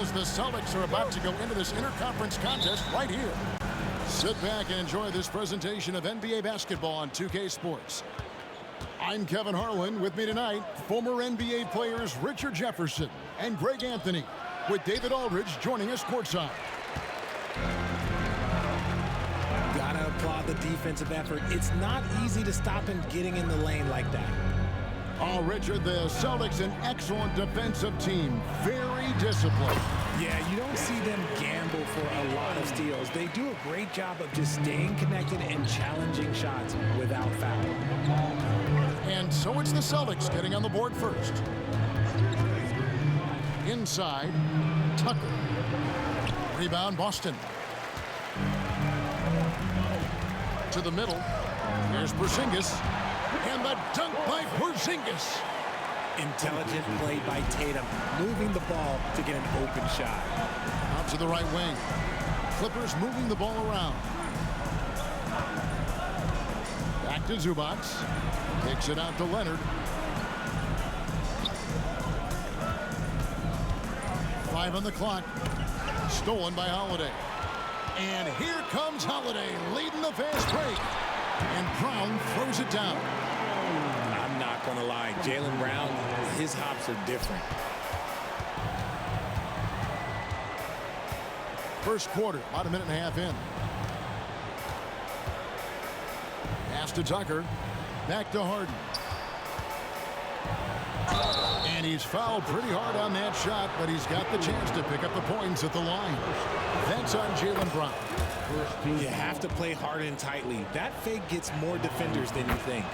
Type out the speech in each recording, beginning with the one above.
as the Celtics are about to go into this interconference contest right here. Sit back and enjoy this presentation of NBA basketball on 2K Sports. I'm Kevin Harlan. With me tonight, former NBA players Richard Jefferson and Greg Anthony, with David Aldridge joining us courtside. Gotta applaud the defensive effort. It's not easy to stop him getting in the lane like that. Oh, Richard, the Celtics, an excellent defensive team. Very disciplined. Yeah, you don't see them gamble for a lot of steals. They do a great job of just staying connected and challenging shots without foul. And so it's the Celtics getting on the board first. Inside, Tucker. Rebound, Boston. To the middle. Here's Porzingis. And the dunk by Porzingis. Intelligent play by Tatum, moving the ball to get an open shot. Out to the right wing. Clippers moving the ball around. Back to Zubac. Takes it out to Leonard. 5 on the clock. Stolen by Holiday. And here comes Holiday leading the fast break. And Brown throws it down. I'm not going to lie. Jaylen Brown, his hops are different. First quarter, about a minute and a half in. Pass to Tucker. Back to Harden. And he's fouled pretty hard on that shot, but he's got the chance to pick up the points at the line. That's on Jaylen Brown. You have to play hard and tightly. That fake gets more defenders than you think.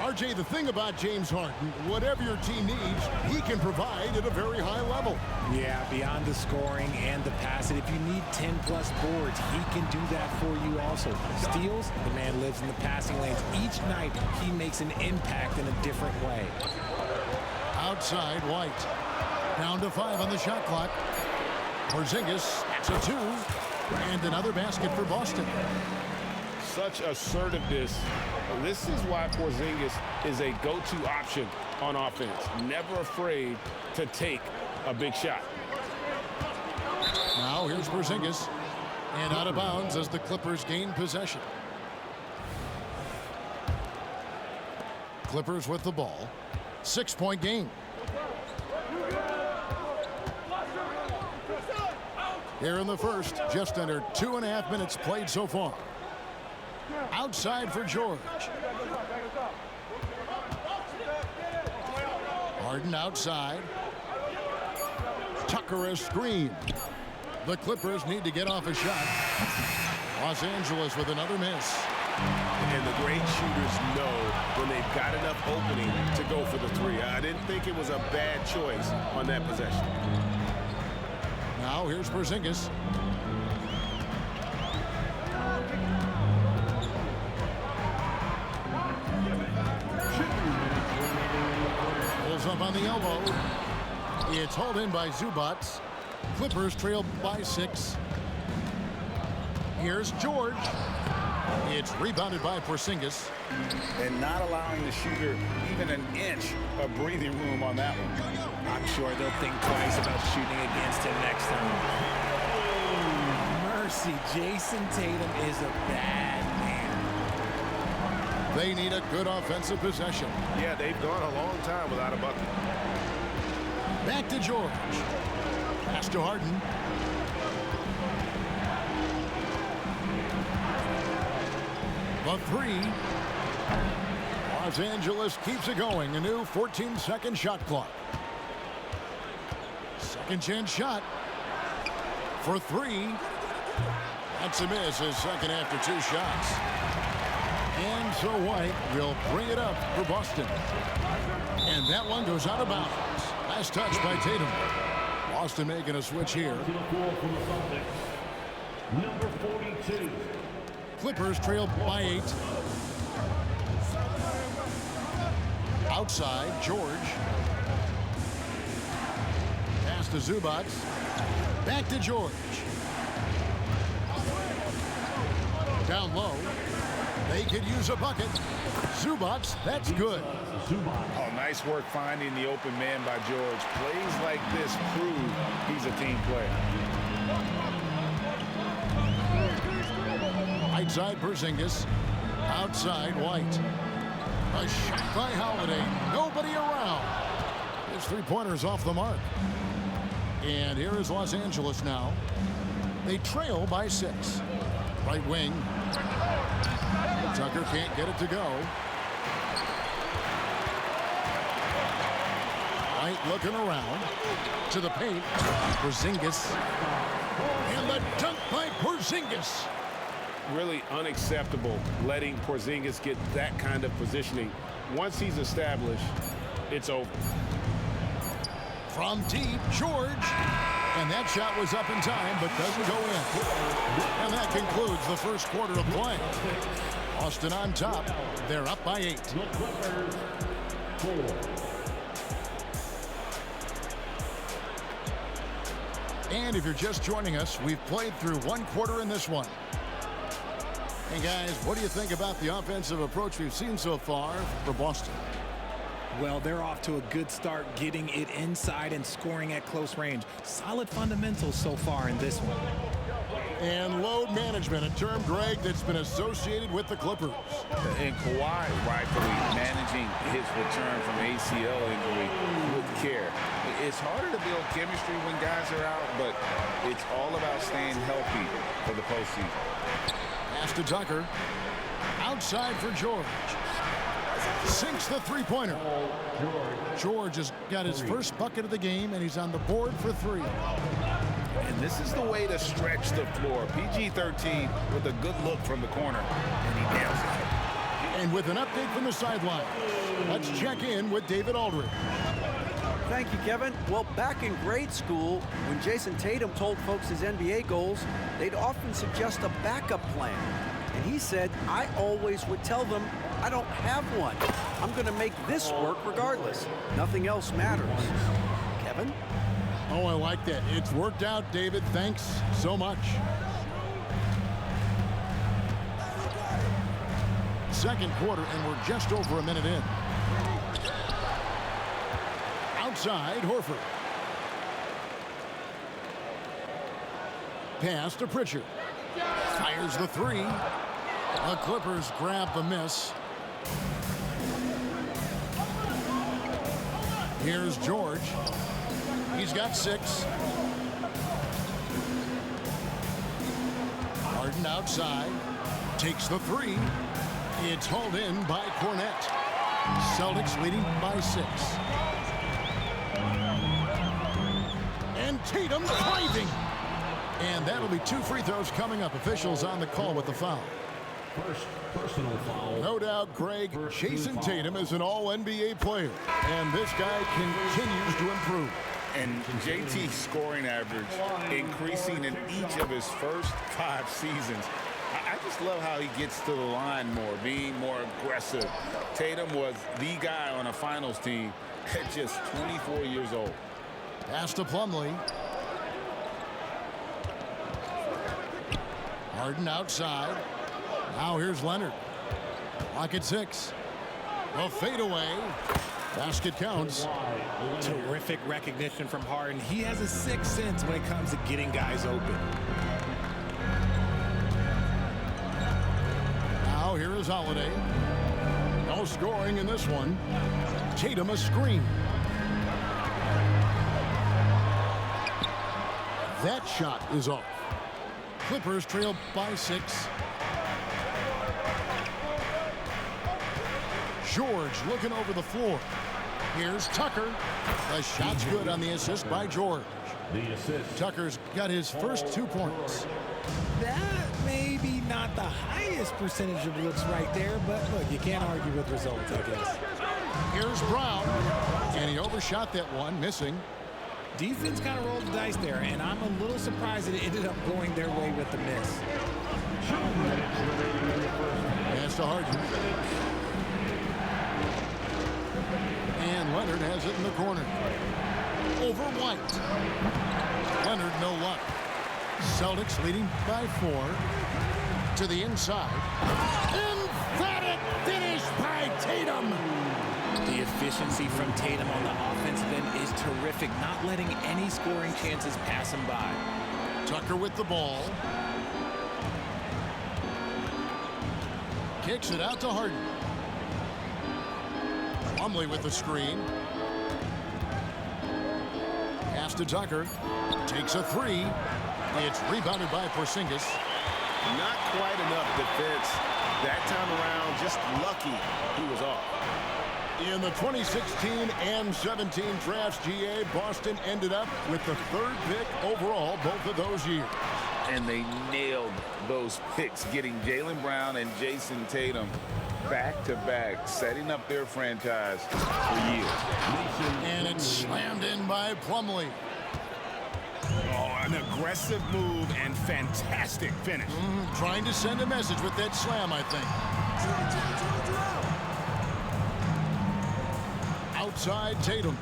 RJ, the thing about James Harden, whatever your team needs, he can provide at a very high level. Yeah, beyond the scoring and the passing, if you need 10-plus boards, he can do that for you also. Steals, the man lives in the passing lanes. Each night, he makes an impact in a different way. Outside, White. Down to 5 on the shot clock. Porzingis to 2. And another basket for Boston. Such assertiveness. This is why Porzingis is a go-to option on offense. Never afraid to take a big shot. Now here's Porzingis. And out of bounds as the Clippers gain possession. Clippers with the ball. 6-point game. Here in the first, just under 2.5 minutes played so far. Outside for George. Harden outside. Tucker a screen. The Clippers need to get off a shot. Los Angeles with another miss. And the great shooters know when they've got enough opening to go for the 3. I didn't think it was a bad choice on that possession. Now here's Porzingis. Pulls up on the elbow. It's hauled in by Zubac. Clippers trail by 6. Here's George. It's rebounded by Porzingis. And not allowing the shooter even an inch of breathing room on that one. I'm sure they'll think twice about shooting against him next time. Mercy, Jason Tatum is a bad man. They need a good offensive possession. Yeah, they've gone a long time without a bucket. Back to George. Pass to Harden. The 3. Los Angeles keeps it going. A new 14-second shot clock. Second chance shot for 3. That's a miss. His second after 2 shots. And so White will bring it up for Boston. And that one goes out of bounds. Last touch by Tatum. Boston making a switch here. Number 42. Clippers trail by 8. Outside, George. Pass to Zubac. Back to George. Down low. They could use a bucket. Zubats, that's good. Oh, nice work finding the open man by George. Plays like this prove he's a team player. Right side Porzingis. Outside White. A shot by Holiday. Nobody around. His three-pointer's off the mark. And here is Los Angeles now. They trail by 6. Right wing. Tucker can't get it to go. White looking around to the paint. Porzingis. And the dunk by Porzingis. Really unacceptable letting Porzingis get that kind of positioning. Once he's established, it's over. From deep, George. And that shot was up in time, but doesn't go in. And that concludes the first quarter of play. Boston on top. They're up by 8. And if you're just joining us, we've played through one quarter in this one. Hey guys, what do you think about the offensive approach we've seen so far for Boston? Well, they're off to a good start getting it inside and scoring at close range. Solid fundamentals so far in this one. And load management, a term, Greg, that's been associated with the Clippers. And Kawhi rightfully managing his return from ACL injury with care. It's harder to build chemistry when guys are out, but it's all about staying healthy for the postseason. Pass to Tucker. Outside for George. Sinks the three-pointer. George has got his first bucket of the game, and he's on the board for 3. And this is the way to stretch the floor. PG-13 with a good look from the corner, and he nails it. And with an update from the sideline, let's check in with David Aldridge. Thank you, Kevin. Well, back in grade school, when Jason Tatum told folks his NBA goals, they'd often suggest a backup plan. And he said, I always would tell them, I don't have one. I'm going to make this work regardless. Nothing else matters. Kevin? Oh, I like that. It's worked out, David. Thanks so much. Second quarter, and we're just over a minute in. Outside, Horford. Pass to Pritchard. Fires the 3. The Clippers grab the miss. Here's George. He's got 6. Harden outside. Takes the 3. It's hauled in by Cornette. Celtics leading by 6. And Tatum driving. And that'll be 2 free throws coming up. Officials on the call with the foul. First personal foul. No doubt, Greg, Jason Tatum is an all-NBA player. And this guy continues to improve. And JT's scoring average increasing in each of his first 5 seasons. I just love how he gets to the line more, being more aggressive. Tatum was the guy on a finals team at just 24 years old. Pass to Plumlee. Harden outside. Now here's Leonard. Clock at 6. A fadeaway. Basket counts. Terrific recognition from Harden. He has a sixth sense when it comes to getting guys open. Now here is Holiday. No scoring in this one. Tatum a screen. That shot is off. Clippers trail by 6. George looking over the floor. Here's Tucker. The shot's good on the assist by George. The assist. Tucker's got his first 2 points. That may be not the highest percentage of looks right there, but look, you can't argue with results, I guess. Here's Brown. And he overshot that one, missing. Defense kind of rolled the dice there, and I'm a little surprised that it ended up going their way with the miss. Pass to Harden. And Leonard has it in the corner. Over White. Leonard, no luck. Celtics leading by 4. To the inside. Emphatic finish by Tatum. The efficiency from Tatum on the offensive end is terrific, not letting any scoring chances pass him by. Tucker with the ball. Kicks it out to Harden. Plumlee with the screen. Pass to Tucker. Takes a three. It's rebounded by Porzingis. Not quite enough defense that time around. Just lucky he was off. In the 2016 and 17 drafts, GA, Boston ended up with the 3rd pick overall both of those years. And they nailed those picks, getting Jaylen Brown and Jason Tatum back-to-back, setting up their franchise for years. And it's slammed in by Plumlee. Oh, an aggressive move and fantastic finish. Trying to send a message with that slam, I think. Outside Tatum.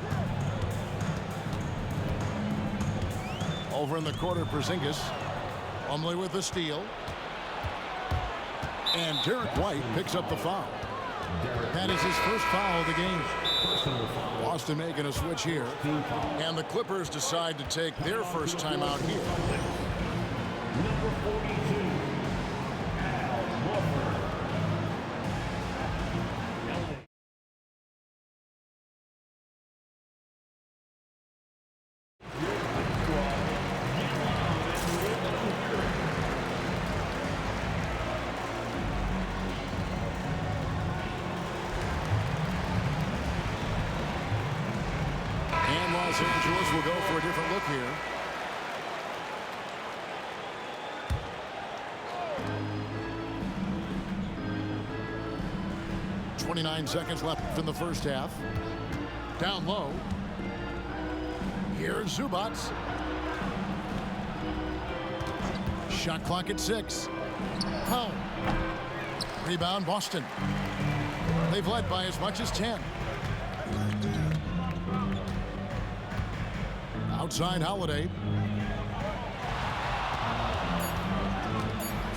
Over in the corner, Porzingis. Plumlee with the steal. And Derek White picks up the foul. That is his first foul of the game. Boston making a switch here. And the Clippers decide to take their first timeout here. Number 42, Al Horford. And Los Angeles will go for a different look here. .29 seconds left in the first half. Down low. Here's Zubac. Shot clock at 6. Powell. Rebound Boston. They've led by as much as 10. Outside Holiday.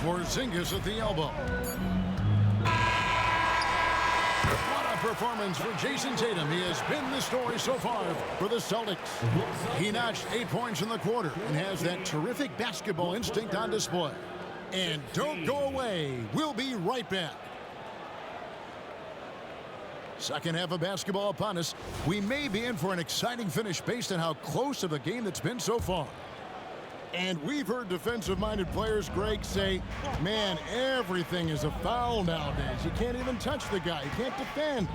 Porzingis at the elbow. What a performance for Jason Tatum. He has been the story so far for the Celtics. He notched 8 points in the quarter and has that terrific basketball instinct on display. And don't go away. We'll be right back. Second half of basketball upon us. We may be in for an exciting finish based on how close of a game that's been so far. And we've heard defensive-minded players, Greg, say, man, everything is a foul nowadays. You can't even touch the guy. You can't defend.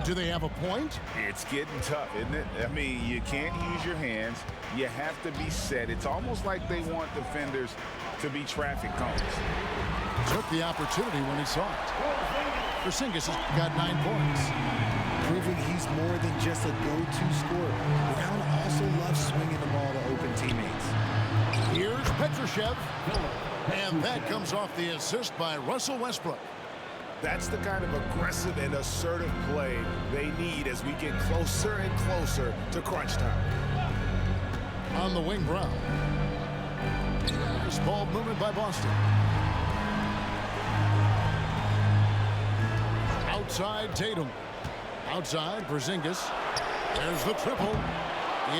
Do they have a point? It's getting tough, isn't it? I mean, you can't use your hands. You have to be set. It's almost like they want defenders to be traffic cones. Took the opportunity when he saw it. Porzingis has got 9 points. Proving he's more than just a go-to scorer. Brown also loves swinging the ball to open teammates. Here's Petrushev. And that comes off the assist by Russell Westbrook. That's the kind of aggressive and assertive play they need as we get closer and closer to crunch time. On the wing, Brown. Nice ball movement by Boston. Outside Tatum. Outside Porzingis. There's the triple.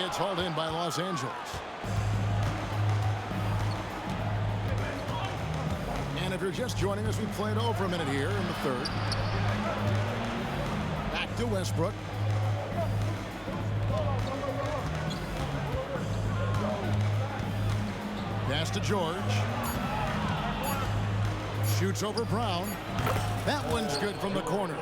It's hauled in by Los Angeles. And if you're just joining us, we played over a minute here in the third. Back to Westbrook. Pass to George. Shoots over Brown. That one's good from the corner.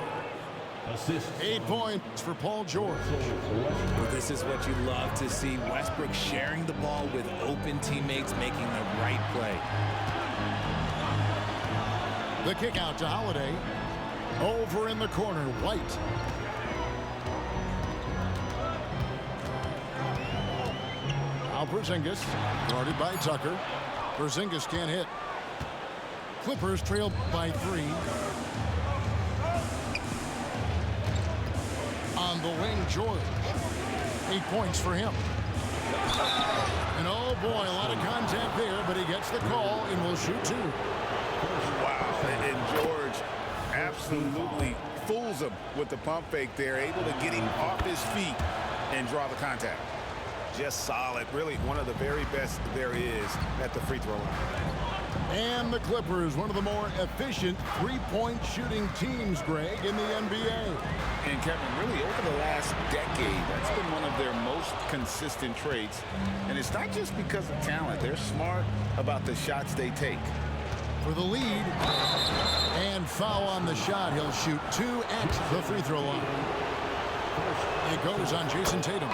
Assist. 8 points for Paul George. Well, this is what you love to see. Westbrook sharing the ball with open teammates, making the right play. The kick out to Holiday. Over in the corner, White. Now Porzingis, guarded by Tucker. Porzingis can't hit. Clippers trail by 3. On the wing, George. 8 points for him. And oh boy, a lot of contact there, but he gets the call and will shoot 2. Wow, and George absolutely fools him with the pump fake there, able to get him off his feet and draw the contact. Just solid. Really one of the very best there is at the free throw line. And the Clippers, one of the more efficient three-point shooting teams, Greg, in the NBA. And Kevin, really over the last decade, that's been one of their most consistent traits. And it's not just because of talent. They're smart about the shots they take. For the lead, and foul on the shot. He'll shoot 2 at the free throw line. It goes on Jason Tatum.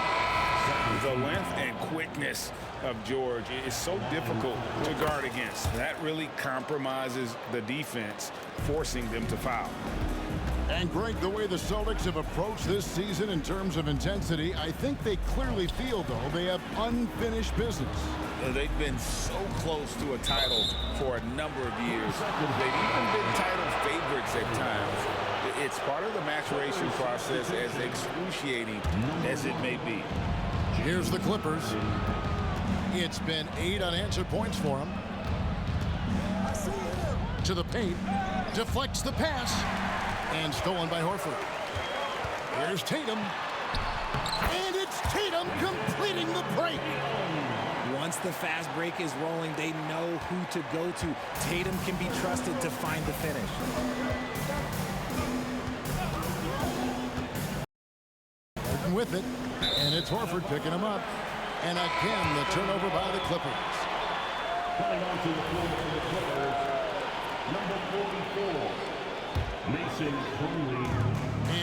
The length and quickness of George is so difficult to guard against. That really compromises the defense, forcing them to foul. And Greg, the way the Celtics have approached this season in terms of intensity, I think they clearly feel, though, they have unfinished business. They've been so close to a title for a number of years. They've even been title favorites at times. It's part of the maturation process, as excruciating as it may be. Here's the Clippers. It's been 8 unanswered points for them. To the paint. Deflects the pass. And stolen by Horford. Here's Tatum. And it's Tatum completing the break. Once the fast break is rolling, they know who to go to. Tatum can be trusted to find the finish. With it, and it's Horford picking him up. And again, the turnover by the Clippers. Coming onto the floor for the Clippers, number 44, Mason Plumlee.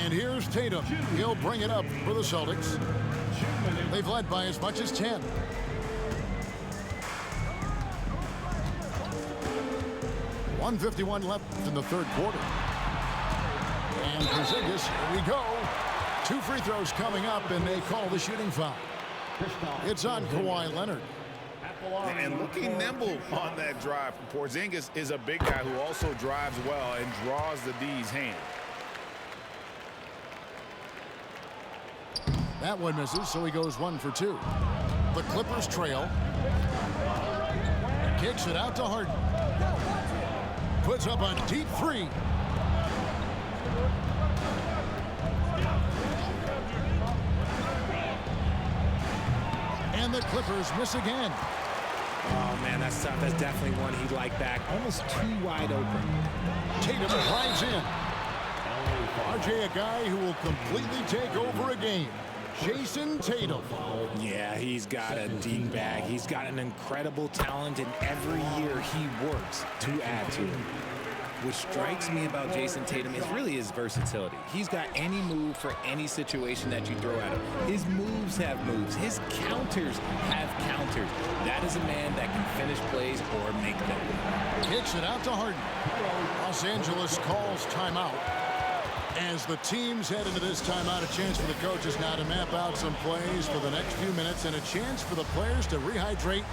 And here's Tatum. He'll bring it up for the Celtics. They've led by as much as 10. .151 left in the third quarter. And Porzingis, here we go. 2 free throws coming up, and they call the shooting foul. It's on Kawhi Leonard. And looking nimble on that drive. Porzingis is a big guy who also drives well and draws the D's hand. That one misses, so he goes 1 for 2. The Clippers trail. Kicks it out to Harden. Puts up a deep 3. And the Clippers miss again. Oh, man, that's tough. That's definitely one he'd like back. Almost too wide open. Tatum drives in. RJ, a guy who will completely take over a game. Jason Tatum. Yeah, he's got a deep bag. He's got an incredible talent, and every year he works to add to it. What strikes me about Jason Tatum is really his versatility. He's got any move for any situation that you throw at him. His moves have moves. His counters have counters. That is a man that can finish plays or make them. Kicks it out to Harden. Los Angeles calls timeout. As the teams head into this timeout, a chance for the coaches now to map out some plays for the next few minutes and a chance for the players to rehydrate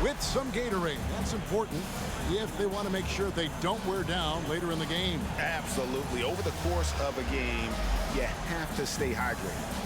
with some Gatorade. That's important if they want to make sure they don't wear down later in the game. Absolutely. Over the course of a game, you have to stay hydrated.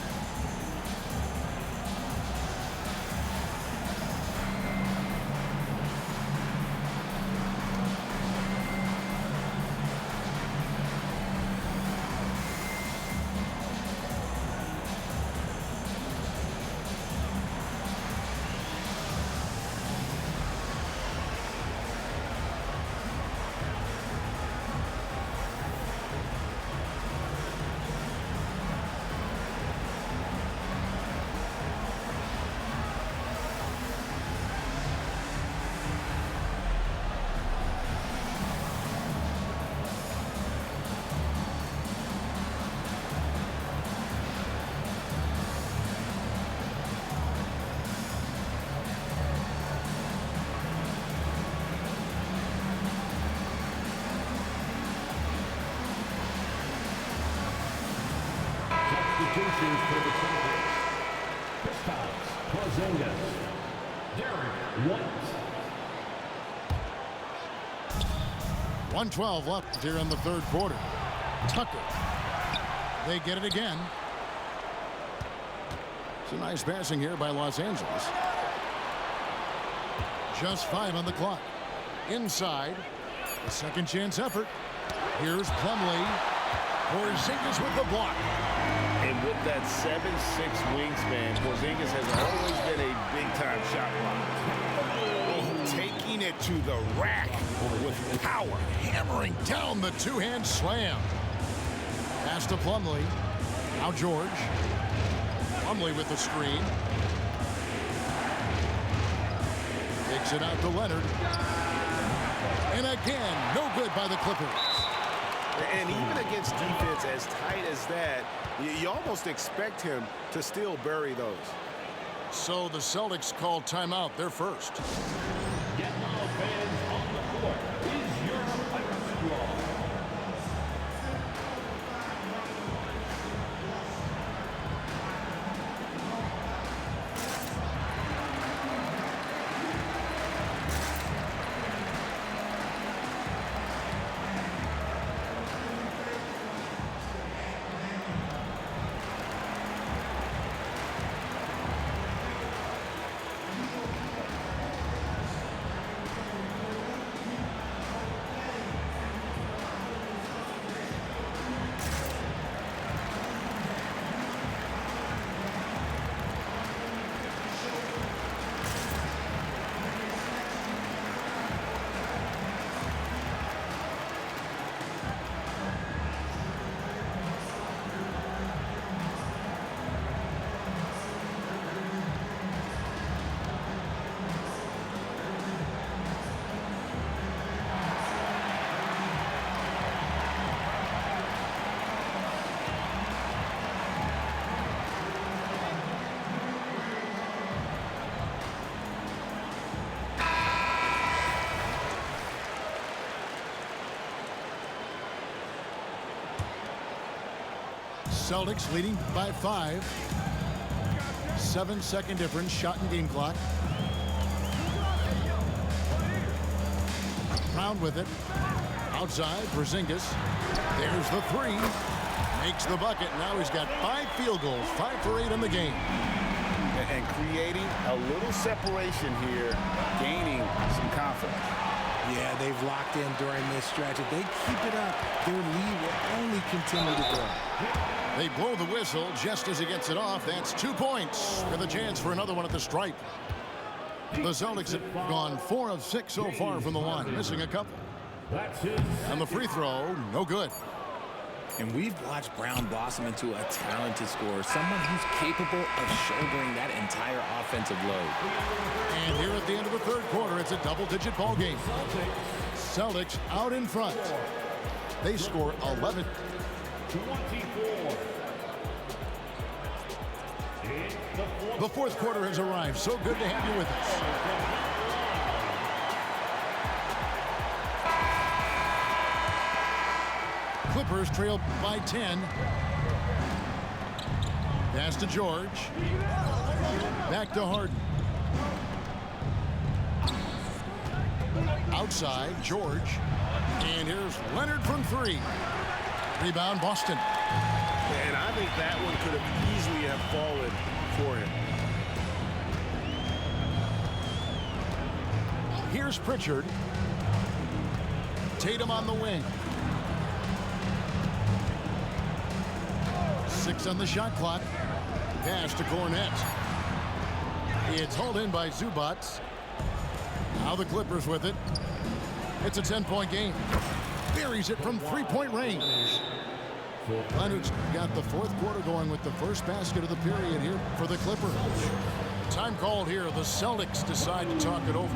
Substitutions for the Celtics. Kristaps Porzingis. Derek White. 1:12 left here in the third quarter. Tucker. They get it again. Some nice passing here by Los Angeles. Just 5 on the clock. Inside. A second chance effort. Here's Plumlee. Porzingis with the block. And with that 7'6" wingspan, Porzingis has always been a big-time shot blocker. Taking it to the rack with power. Hammering down the two-hand slam. Pass to Plumlee. Now George. Plumlee with the screen. Takes it out to Leonard. And again, no good by the Clippers. And even against defense as tight as that, you almost expect him to still bury those. So the Celtics call timeout. They're first. Get now, fans on the court. Is your Pirates draw. Celtics leading by 5. 7-second difference. Shot and game clock. Brown with it. Outside, Porzingis. There's the 3. Makes the bucket. Now he's got 5 field goals. 5 for 8 in the game. And creating a little separation here, gaining some confidence. Yeah, they've locked in during this stretch. If they keep it up, their lead will only continue to grow. They blow the whistle just as he gets it off. That's 2 points with a chance for another one at the stripe. The Celtics have gone 4 of 6 so far from the line, missing a couple. And the free throw, no good. And we've watched Brown blossom into a talented scorer, someone who's capable of shouldering that entire offensive load. And here at the end of the third quarter, it's a double-digit ball game. Celtics out in front. They score 11. 24. The fourth quarter has arrived. So good to have you with us. Clippers trail by 10. Pass to George. Back to Harden. Outside, George. And here's Leonard from 3. Rebound, Boston. And I think that one could have easily have fallen for him. Here's Pritchard. Tatum on the wing. 6 on the shot clock. Pass to Cornet. It's hauled in by Zubac. Now the Clippers with it. It's a 10-point game. Buries it from 3-point range. Leonard's got the fourth quarter going with the first basket of the period here for the Clippers. Time called here. The Celtics decide to talk it over.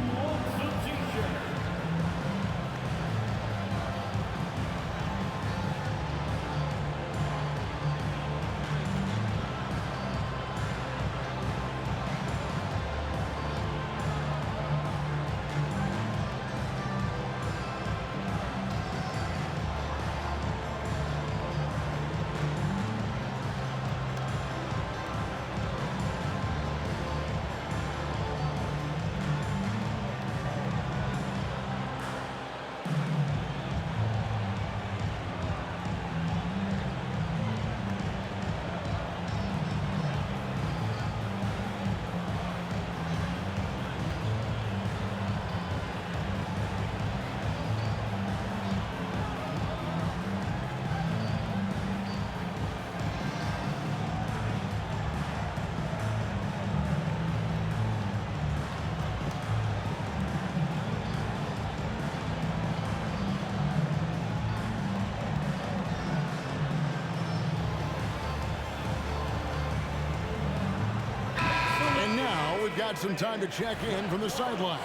got some time to check in from the sideline.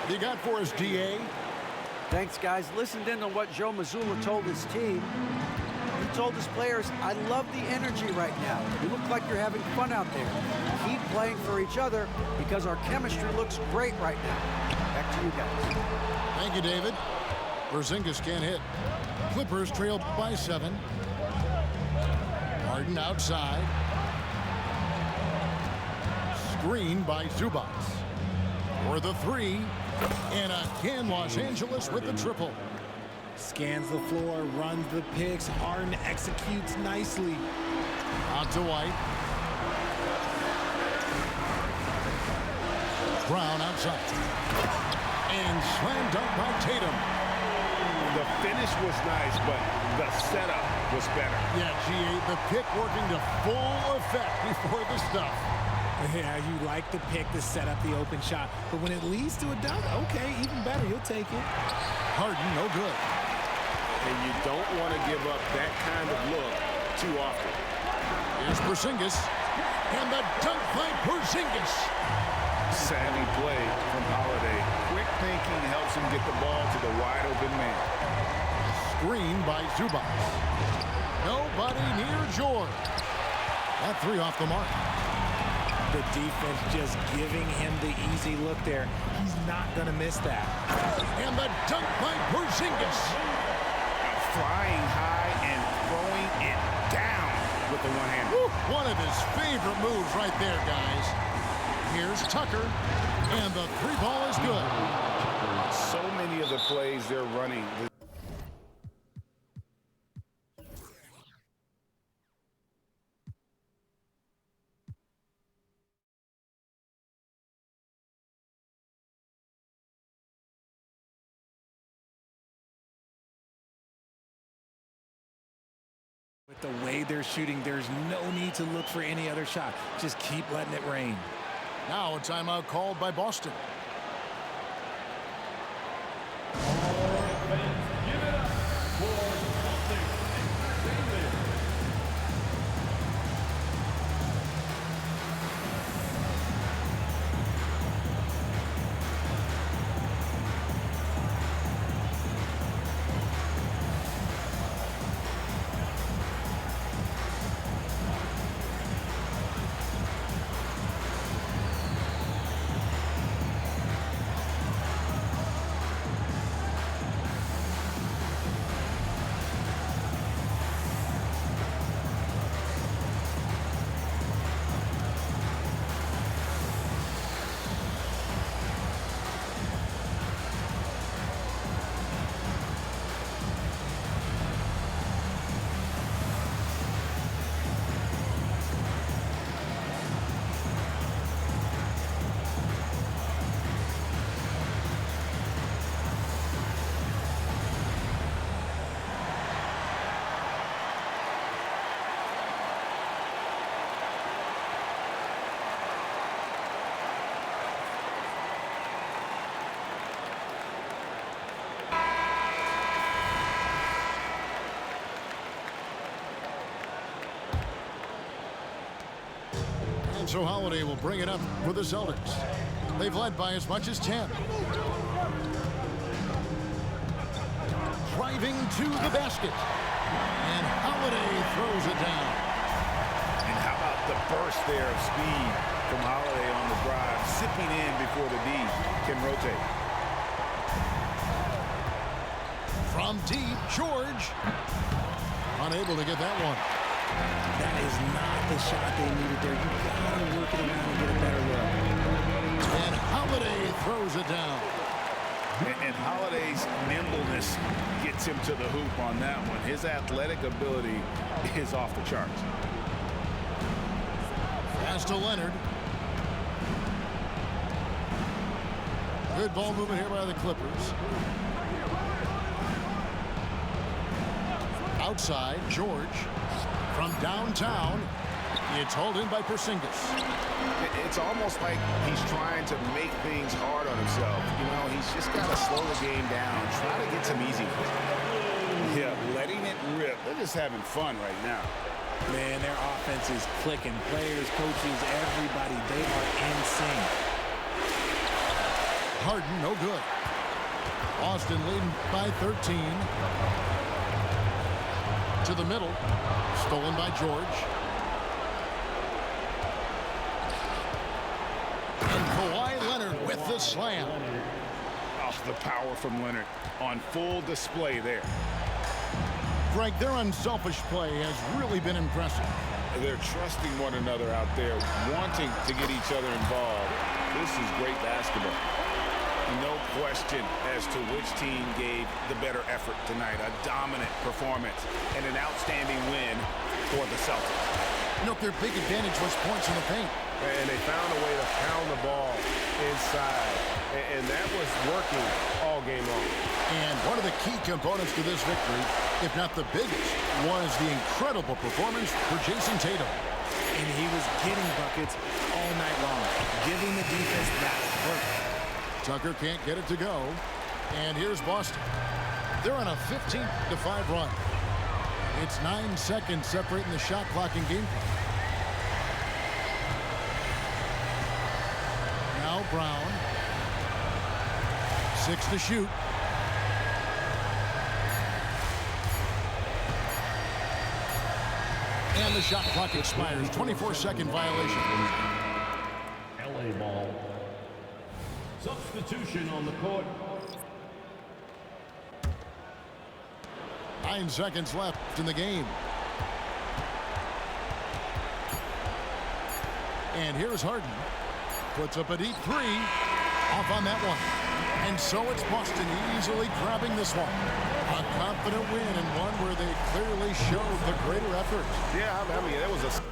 You got for us, DA? Thanks, guys. Listened in to what Joe Mazzulla told his team. He told his players, I love the energy right now. You look like you're having fun out there. Keep playing for each other because our chemistry looks great right now. Back to you guys. Thank you, David. Porzingis can't hit. Clippers trail by 7. Harden outside. Screen by Zubats. For the 3. And again, Los Angeles with the triple. Scans the floor, runs the picks. Harden executes nicely. Out to White. Brown outside. And slam dunk by Tatum. The finish was nice, but the setup was better. Yeah, GA, the pick working to full effect before the stuff. Yeah, you like the pick to set up the open shot. But when it leads to a dunk, okay, even better. You'll take it. Harden, no good. And you don't want to give up that kind of look too often. Here's Porzingis. And the dunk by Porzingis. Savvy play from Holiday. Quick thinking helps him get the ball to the wide open man. Screen by Zubats. Nobody near George. That 3 off the mark. The defense just giving him the easy look there. He's not going to miss that. And the dunk by Porzingis. Flying high and throwing it down with the one-hand. One of his favorite moves right there, guys. Here's Tucker, and the 3 ball is good. So many of the plays they're running. With the way they're shooting, there's no need to look for any other shot. Just keep letting it rain. Now a timeout called by Boston. Give it up for Celtics Entertainment. So Holiday will bring it up for the Celtics. They've led by as much as 10. Driving to the basket. And Holiday throws it down. And how about the burst there of speed from Holiday on the drive, zipping in before the D can rotate. From deep, George. Unable to get that one. That is not the shot they needed there. You gotta work it around and get a better look. And Holiday throws it down. And Holiday's nimbleness gets him to the hoop on that one. His athletic ability is off the charts. Pass to Leonard. Good ball movement here by the Clippers. Outside, George. From downtown, it's hauled in by Porzingis. It's almost like he's trying to make things hard on himself. You know, he's just got to slow the game down, try to get some easy ones. Yeah, letting it rip. They're just having fun right now. Man, their offense is clicking. Players, coaches, everybody, they are in sync. Harden, no good. Boston leading by 13. To the middle. Stolen by George. And Kawhi Leonard with the slam. Oh, the power from Leonard on full display there. Greg, their unselfish play has really been impressive. They're trusting one another out there, wanting to get each other involved. This is great basketball. No question as to which team gave the better effort tonight. A dominant performance and an outstanding win for the Celtics. You know, their big advantage was points in the paint. And they found a way to pound the ball inside. And that was working all game long. And one of the key components to this victory, if not the biggest, was the incredible performance for Jason Tatum. And he was getting buckets all night long, giving the defense that work. Tucker can't get it to go. And here's Boston. They're on a 15-5 run. It's 9 seconds separating the shot clock and game clock. Now Brown. 6 to shoot. And the shot clock expires. 24-second violation. LA ball. Substitution on the court. 9 seconds left in the game. And here's Harden. Puts up a deep three. Off on that one. And so it's Boston easily grabbing this one. A confident win and one where they clearly showed the greater effort. Yeah, I mean, that was a...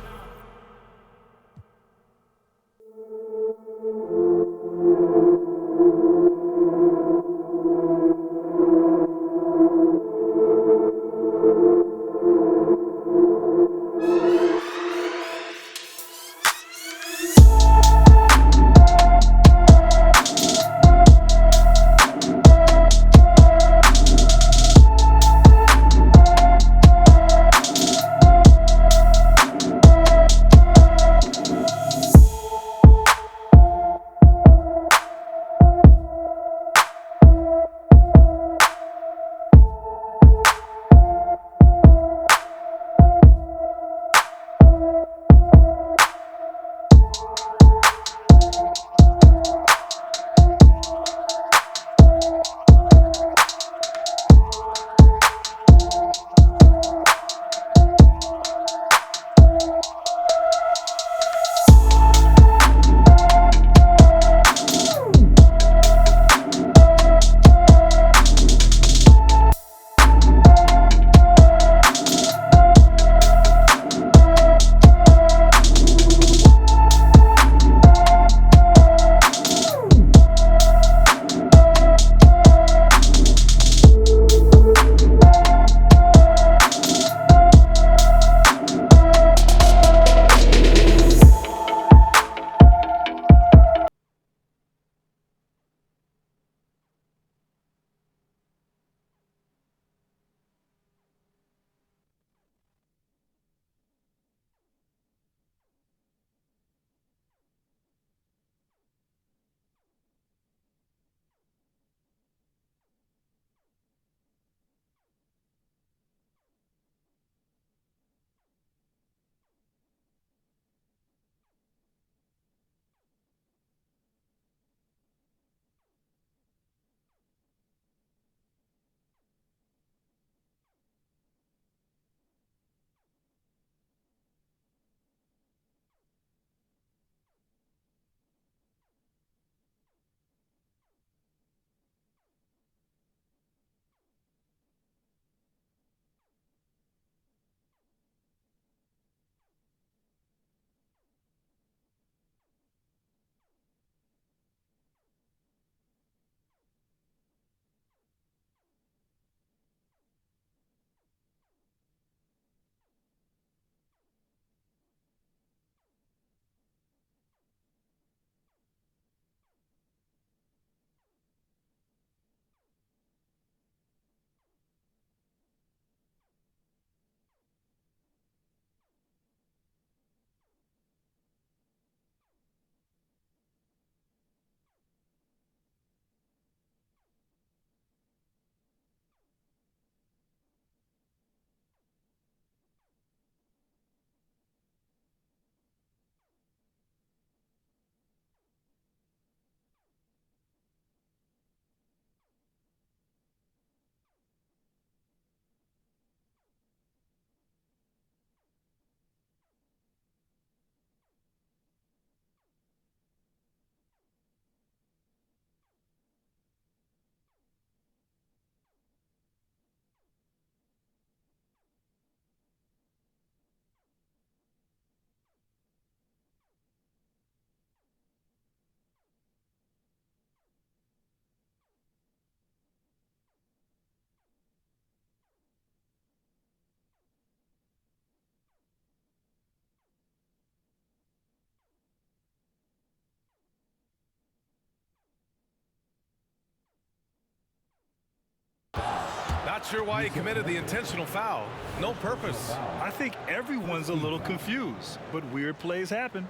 Not sure why he committed the intentional foul. No purpose. I think everyone's a little confused, but weird plays happen.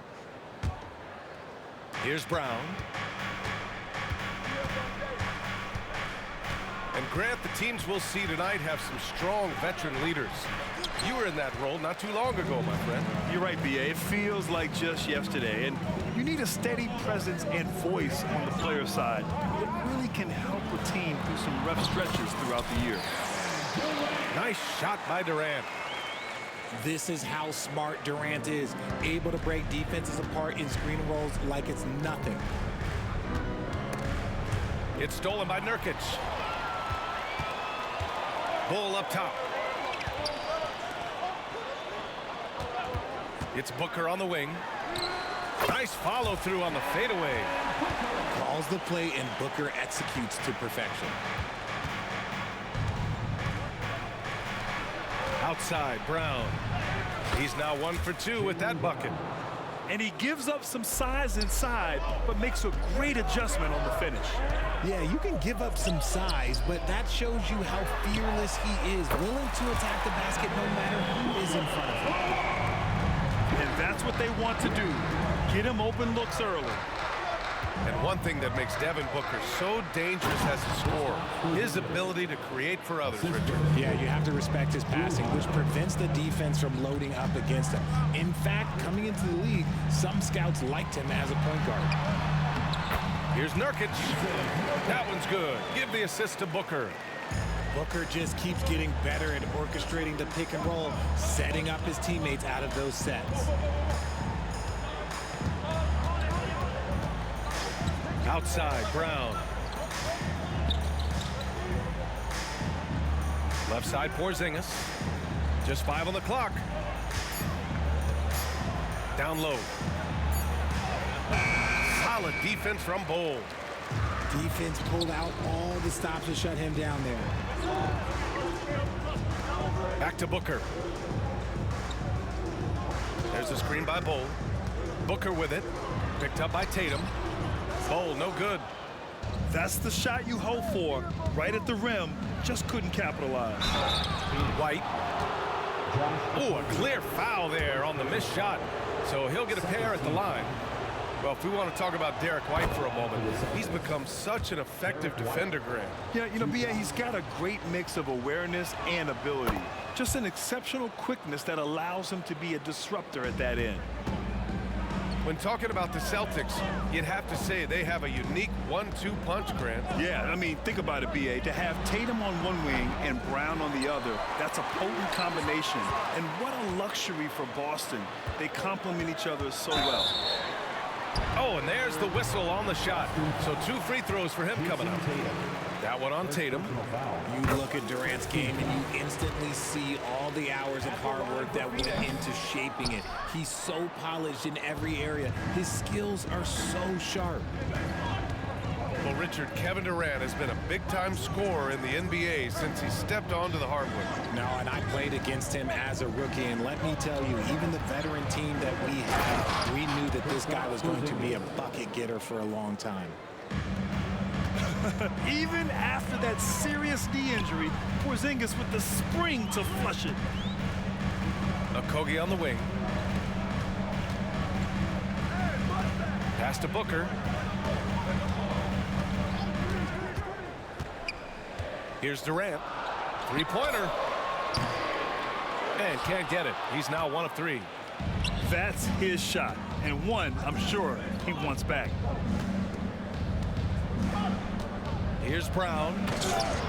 Here's Brown. And Grant, the teams we'll see tonight have some strong veteran leaders. You were in that role not too long ago, my friend. You're right, B.A. It feels like just yesterday, and you need a steady presence and voice on the player side. It really can help a team through some rough stretches throughout the year. Nice shot by Durant. This is how smart Durant is, able to break defenses apart in screen rolls like it's nothing. It's stolen by Nurkic. Bull up top. It's Booker on the wing. Nice follow through on the fadeaway. Calls the play and Booker executes to perfection. Outside, Brown. He's now 1 for 2 with that bucket. And he gives up some size inside, but makes a great adjustment on the finish. Yeah, you can give up some size, but that shows you how fearless he is, willing to attack the basket no matter who is in front of him. And that's what they want to do. Get him open looks early. And one thing that makes Devin Booker so dangerous as a scorer, his ability to create for others, Richard. Yeah, you have to respect his passing, which prevents the defense from loading up against him. In fact, coming into the league, some scouts liked him as a point guard. Here's Nurkic. That one's good. Give the assist to Booker. Booker just keeps getting better at orchestrating the pick and roll, setting up his teammates out of those sets. Outside, Brown. Left side, Porzingis. Just 5 on the clock. Down low. Solid defense from Bull. Defense pulled out all the stops to shut him down there. Back to Booker. There's a screen by Bull. Booker with it. Picked up by Tatum. Bull, no good. That's the shot you hope for. Right at the rim, just couldn't capitalize. White. Oh, a clear foul there on the missed shot. So he'll get a pair at the line. Well, if we want to talk about Derek White for a moment, he's become such an effective defender, Grant. Yeah, you know, B.A., he's got a great mix of awareness and ability. Just an exceptional quickness that allows him to be a disruptor at that end. When talking about the Celtics, you'd have to say they have a unique 1-2 punch, Grant. Yeah, I mean, think about it, B.A. To have Tatum on one wing and Brown on the other, that's a potent combination. And what a luxury for Boston. They complement each other so well. Oh, and there's the whistle on the shot. So 2 free throws for him coming up. That one on Tatum. You look at Durant's game and you instantly see all the hours of hard work that went into shaping it. He's so polished in every area. His skills are so sharp. Well, Richard, Kevin Durant has been a big-time scorer in the NBA since he stepped onto the hardwood. No, and I played against him as a rookie, and let me tell you, even the veteran team that we had, we knew that this guy was going to be a bucket getter for a long time. Even after that serious knee injury, Porzingis with the spring to flush it. Okogie on the wing. Pass to Booker. Here's Durant. Three-pointer. And can't get it. He's now 1 of 3. That's his shot, and one I'm sure he wants back. Here's Brown.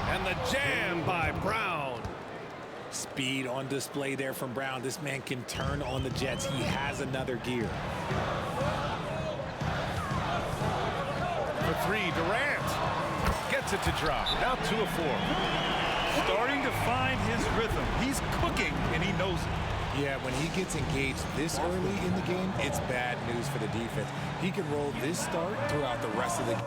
And the jam by Brown. Speed on display there from Brown. This man can turn on the Jets. He has another gear. For 3, Durant. Gets it to drop. Now 2 of 4. Starting to find his rhythm. He's cooking, and he knows it. Yeah, when he gets engaged this early in the game, it's bad news for the defense. He can roll this start throughout the rest of the game.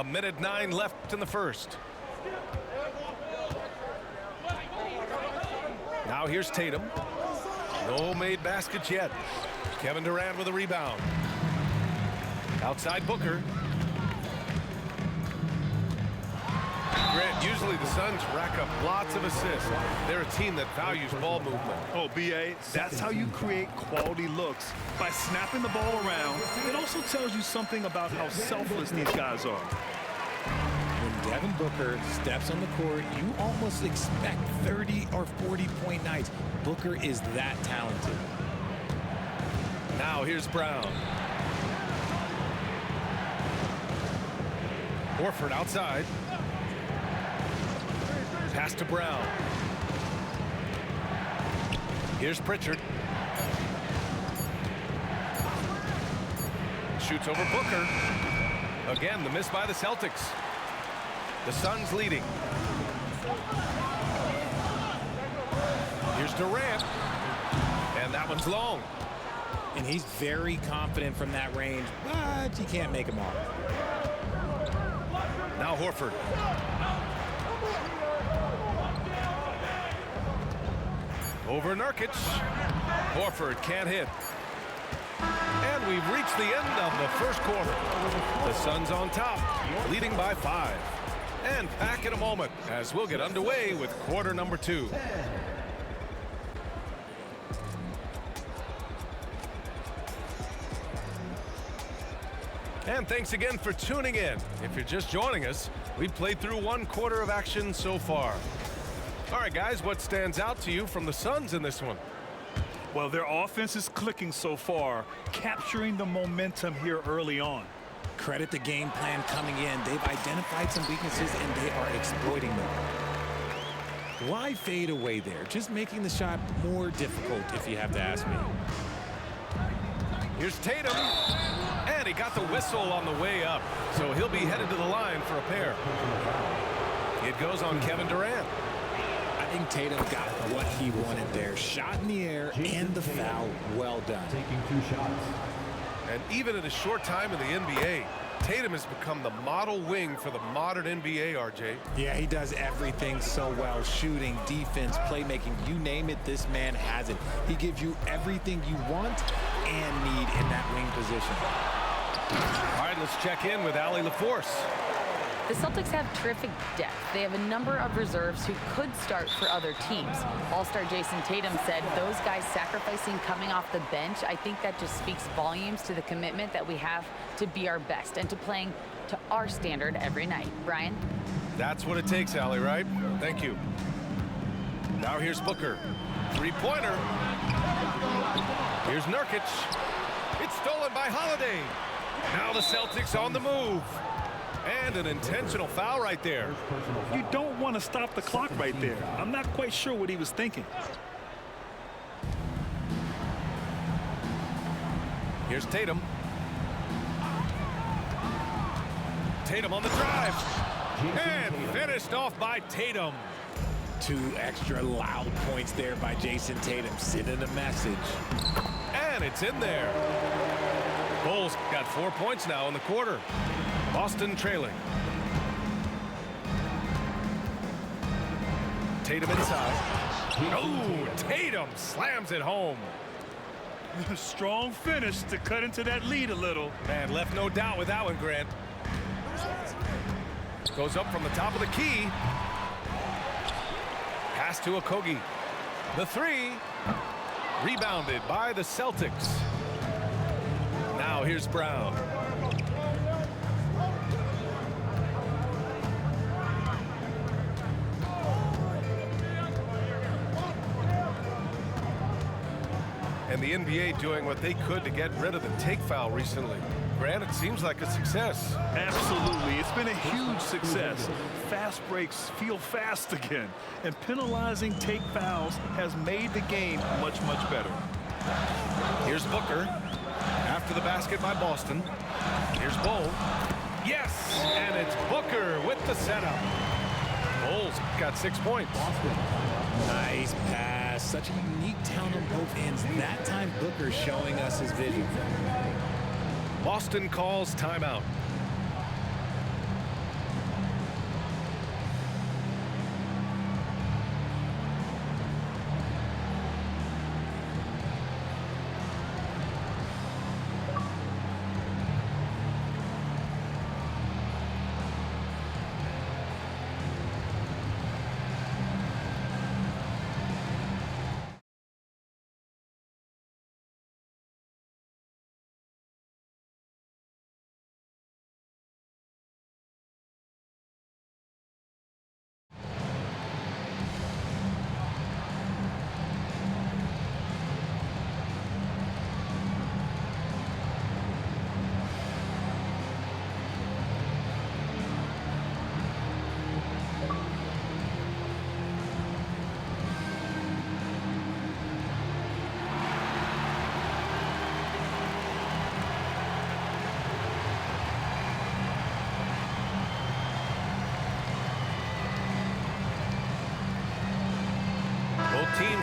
1:09 left in the first. Now here's Tatum. No made baskets yet. Kevin Durant with a rebound. Outside Booker. Grant, usually the Suns rack up lots of assists. They're a team that values ball movement. Oh, B.A., that's how you create quality looks, by snapping the ball around. It also tells you something about how selfless these guys are. When Devin Booker steps on the court, you almost expect 30 or 40-point nights. Booker is that talented. Now here's Brown. Horford outside. Pass to Brown. Here's Pritchard. Shoots over Booker. Again, the miss by the Celtics. The Suns leading. Here's Durant. And that one's long. And he's very confident from that range, but he can't make them all. Now Horford. Over Nurkic. Horford can't hit. And we've reached the end of the first quarter. The Suns on top, leading by 5. And back in a moment as we'll get underway with quarter number 2. And thanks again for tuning in. If you're just joining us, we've played through 1 quarter of action so far. All right, guys, what stands out to you from the Suns in this one? Well, their offense is clicking so far, capturing the momentum here early on. Credit the game plan coming in. They've identified some weaknesses, and they are exploiting them. Why fade away there? Just making the shot more difficult, if you have to ask me. Here's Tatum. And he got the whistle on the way up, so he'll be headed to the line for a pair. It goes on Kevin Durant. I think Tatum got what he wanted there. Shot in the air and the foul. Well done. Taking 2 shots. And even in a short time in the NBA, Tatum has become the model wing for the modern NBA, RJ. Yeah, he does everything so well. Shooting, defense, playmaking, you name it, this man has it. He gives you everything you want and need in that wing position. All right, let's check in with Allie LaForce. The Celtics have terrific depth. They have a number of reserves who could start for other teams. All-star Jason Tatum said those guys sacrificing coming off the bench, I think that just speaks volumes to the commitment that we have to be our best and to playing to our standard every night. Brian? That's what it takes, Allie, right? Thank you. Now here's Booker. 3-pointer. Here's Nurkic. It's stolen by Holiday. Now the Celtics on the move. And an intentional foul right there. You don't want to stop the clock right there. I'm not quite sure what he was thinking. Here's Tatum. Tatum on the drive. And finished off by Tatum. 2 extra loud points there by Jason Tatum, sending a message. And it's in there. Bulls got 4 points now in the quarter. Boston trailing. Tatum inside. Oh, Tatum slams it home. Strong finish to cut into that lead a little. Man, left no doubt with that one, Grant. Goes up from the top of the key. Pass to Okogie. The 3. Rebounded by the Celtics. Now here's Brown. And the NBA doing what they could to get rid of the take foul recently. Grant, it seems like a success. Absolutely. It's been a huge success. Fast breaks feel fast again. And penalizing take fouls has made the game much, much better. Here's Booker. After the basket by Boston. Here's Bull. Yes! And it's Booker with the setup. Bulls got 6 points. Nice pass. Such a unique talent on both ends. That time Booker showing us his vision. Boston calls timeout.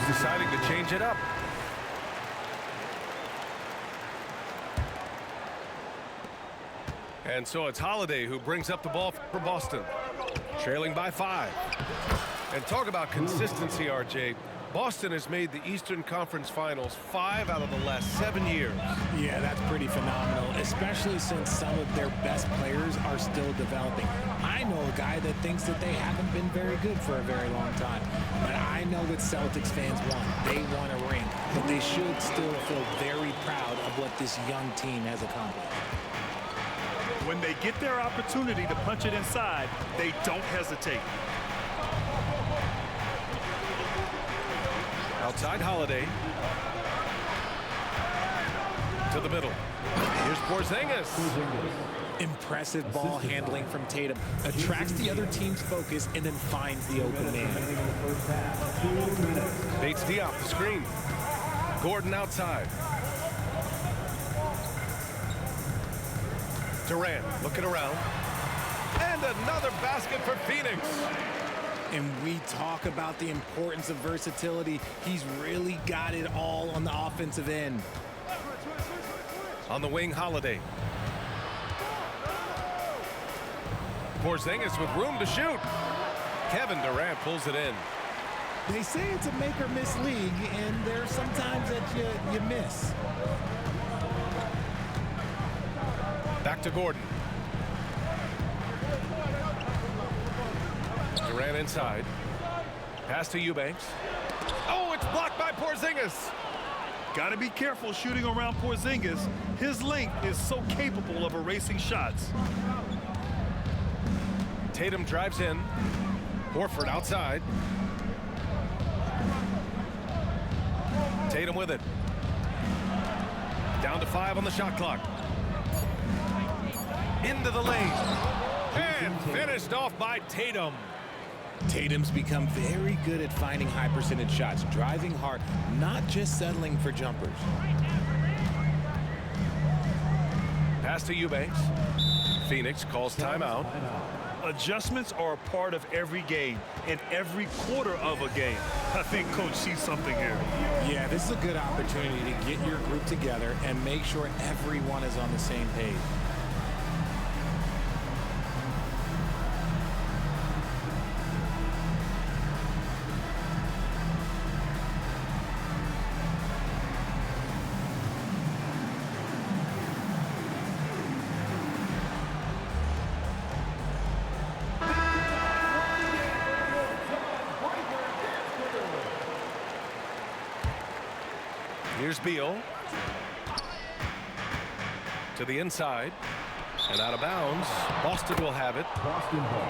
He's deciding to change it up. And so it's Holiday who brings up the ball for Boston, trailing by 5. And talk about consistency, RJ. Boston has made the Eastern Conference Finals 5 out of the last 7 years. Yeah, that's pretty phenomenal, especially since some of their best players are still developing. I know a guy that thinks that they haven't been very good for a very long time. But I know that Celtics fans won. They won a ring. But they should still feel very proud of what this young team has accomplished. When they get their opportunity to punch it inside, they don't hesitate. Outside Holiday. To the middle. Here's Porzingis. Impressive ball handling from Tatum. Attracts the other team's focus and then finds the open man. Bates Diop, the screen. Gordon outside. Durant looking around. And another basket for Phoenix. And we talk about the importance of versatility. He's really got it all on the offensive end. On the wing, Holiday. Porzingis with room to shoot. Kevin Durant pulls it in. They say it's a make or miss league, and there are some times that you miss. Back to Gordon. Durant inside. Pass to Eubanks. Oh, it's blocked by Porzingis. Got to be careful shooting around Porzingis. His length is so capable of erasing shots. Tatum drives in. Horford outside. Tatum with it. Down to 5 on the shot clock. Into the lane. And finished off by Tatum. Tatum's become very good at finding high percentage shots, driving hard, not just settling for jumpers. Pass to Eubanks. Phoenix calls timeout. Adjustments are a part of every game and every quarter of a game. I think Coach sees something here. Yeah, this is a good opportunity to get your group together and make sure everyone is on the same page. Here's Beal. To the inside. And out of bounds. Boston will have it. Boston ball.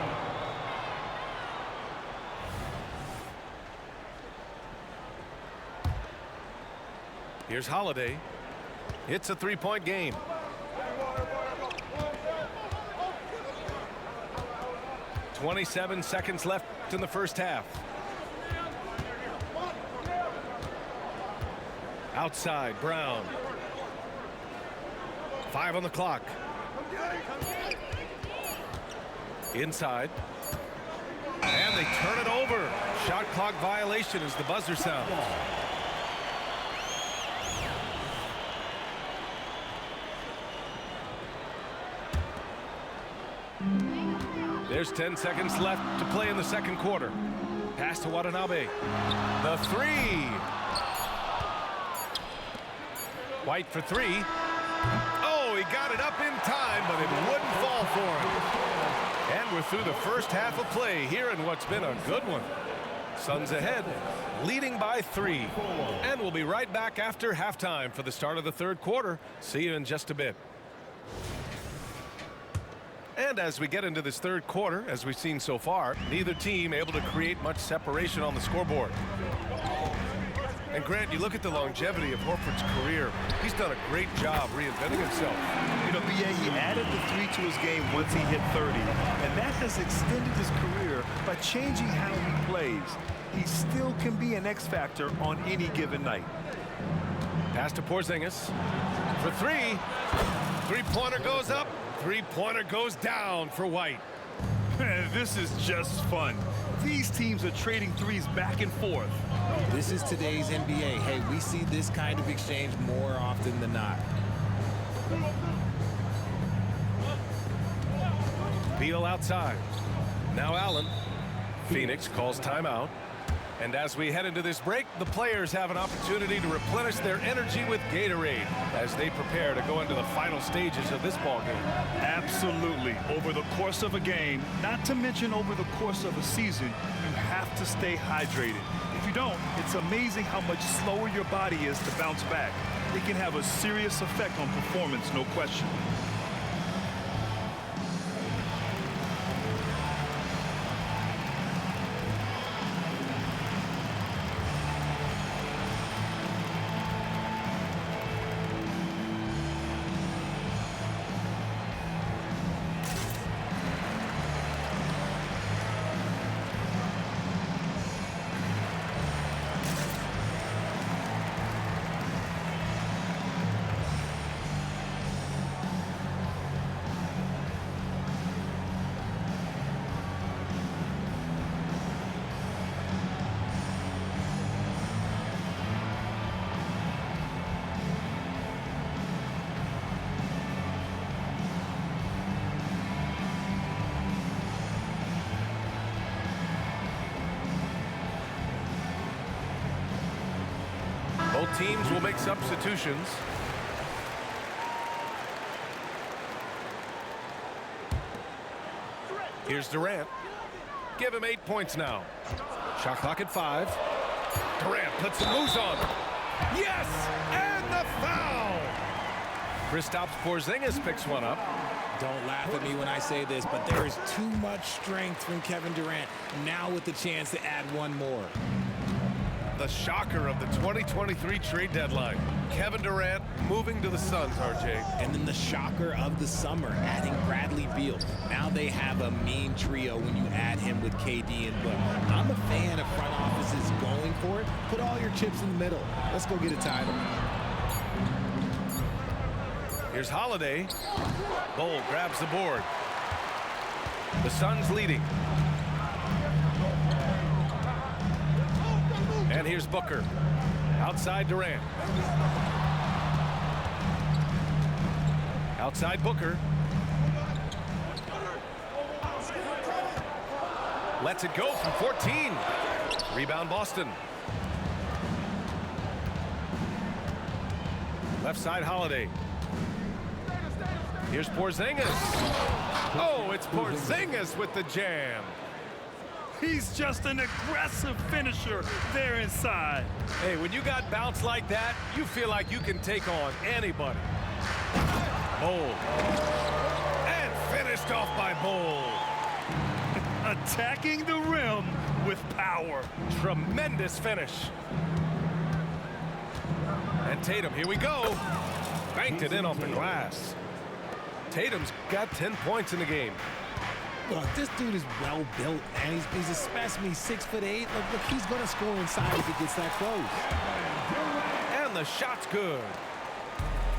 Here's Holiday. It's a three-point game. "27 seconds left in the first half. Outside, Brown. 5 on the clock. Inside. And they turn it over. Shot clock violation as the buzzer sounds. There's 10 seconds left to play in the second quarter. Pass to Watanabe. The three. White for 3. Oh, he got it up in time, but it wouldn't fall for him. And we're through the first half of play here in what's been a good one. Suns ahead, leading by 3. And we'll be right back after halftime for the start of the third quarter. See you in just a bit. And as we get into this third quarter, as we've seen so far, neither team able to create much separation on the scoreboard. And Grant, you look at the longevity of Horford's career. He's done a great job reinventing himself. You know, BA, he added the 3 to his game once he hit 30. And that has extended his career by changing how he plays. He still can be an X factor on any given night. Pass to Porzingis for 3. Three-pointer goes up. Three-pointer goes down for White. This is just fun. These teams are trading threes back and forth. This is today's NBA. Hey, we see this kind of exchange more often than not. Beal outside. Now Allen. Phoenix calls timeout. And as we head into this break, the players have an opportunity to replenish their energy with Gatorade as they prepare to go into the final stages of this ball game. Absolutely. Over the course of a game, not to mention over the course of a season, you have to stay hydrated. If you don't, it's amazing how much slower your body is to bounce back. It can have a serious effect on performance, no question. Both teams will make substitutions. Here's Durant. Give him 8 points now. Shot clock at 5. Durant puts some moves on. Yes! And the foul! Kristaps Porzingis picks one up. Don't laugh at me when I say this, but there is too much strength from Kevin Durant. Now with the chance to add one more. The shocker of the 2023 trade deadline. Kevin Durant moving to the Suns, RJ. And then the shocker of the summer, adding Bradley Beal. Now they have a mean trio when you add him with KD and Book. I'm a fan of front offices going for it. Put all your chips in the middle. Let's go get a title. Here's Holiday. Bol grabs the board. The Suns leading. And here's Booker. Outside Durant. Outside Booker. Lets it go from 14. Rebound Boston. Left side Holiday. Here's Porzingis. Oh, it's Porzingis with the jam. He's just an aggressive finisher there inside. Hey, when you got bounce like that, you feel like you can take on anybody. Bol. And finished off by Bol. Attacking the rim with power. Tremendous finish. And Tatum, here we go. Banked it in off the glass. Tatum's got 10 points in the game. Look, this dude is well built, man. He's a specimen. He's 6'8". Look, he's going to score inside if he gets that close. And the shot's good.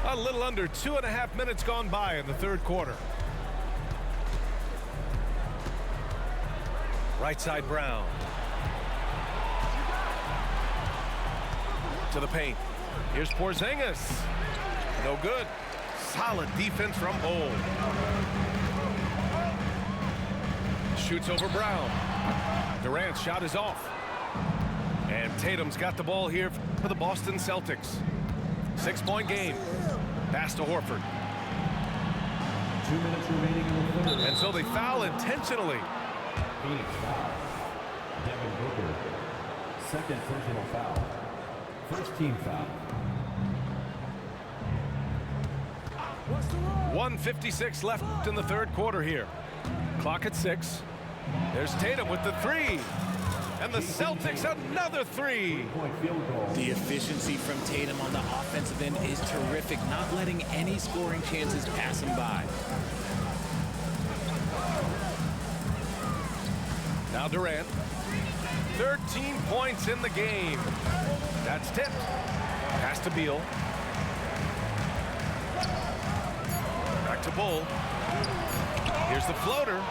A little under 2.5 minutes gone by in the third quarter. Right side Brown. To the paint. Here's Porzingis. No good. Solid defense from Bol. Shoots over Brown. Durant's shot is off. And Tatum's got the ball here for the Boston Celtics. 6-point game. Pass to Horford. 2 minutes remaining in the third. And so they foul intentionally. Phoenix foul. Devin Booker. Second personal foul. First team foul. 1:56 left in the third quarter here. Clock at 6. There's Tatum with the 3. And the Celtics another 3. The efficiency from Tatum on the offensive end is terrific, not letting any scoring chances pass him by. Now Durant. 13 points in the game. That's tipped. Pass to Beal. Back to Bol. Here's the floater.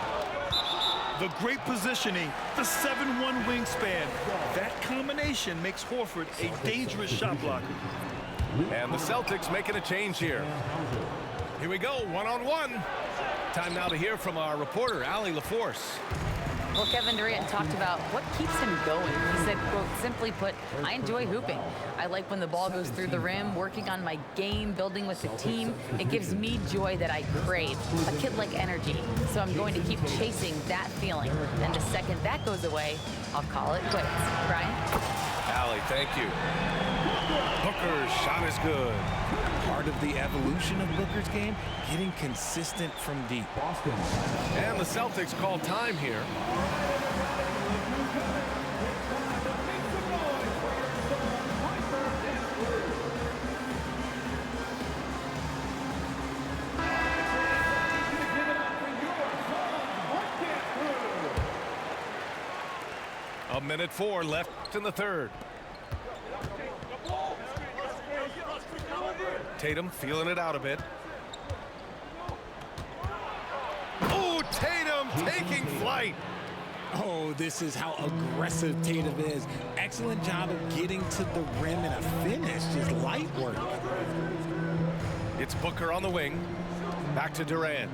The great positioning, the 7'1" wingspan. That combination makes Horford a dangerous shot blocker. And the Celtics making a change here. Here we go, one-on-one. Time now to hear from our reporter, Allie LaForce. Well, Kevin Durant talked about what keeps him going. He said, quote, simply put, I enjoy hooping. I like when the ball goes through the rim, working on my game, building with the team. It gives me joy that I crave, a kid-like energy. So I'm going to keep chasing that feeling. And the second that goes away, I'll call it quits. Brian? Allie, thank you. Booker's shot is good. Part of the evolution of Booker's game, getting consistent from deep. And the Celtics call time here. A minute 4 left in the third. Tatum feeling it out a bit. Oh, Tatum taking flight. Oh, this is how aggressive Tatum is. Excellent job of getting to the rim and a finish, just light work. It's Booker on the wing. Back to Durant.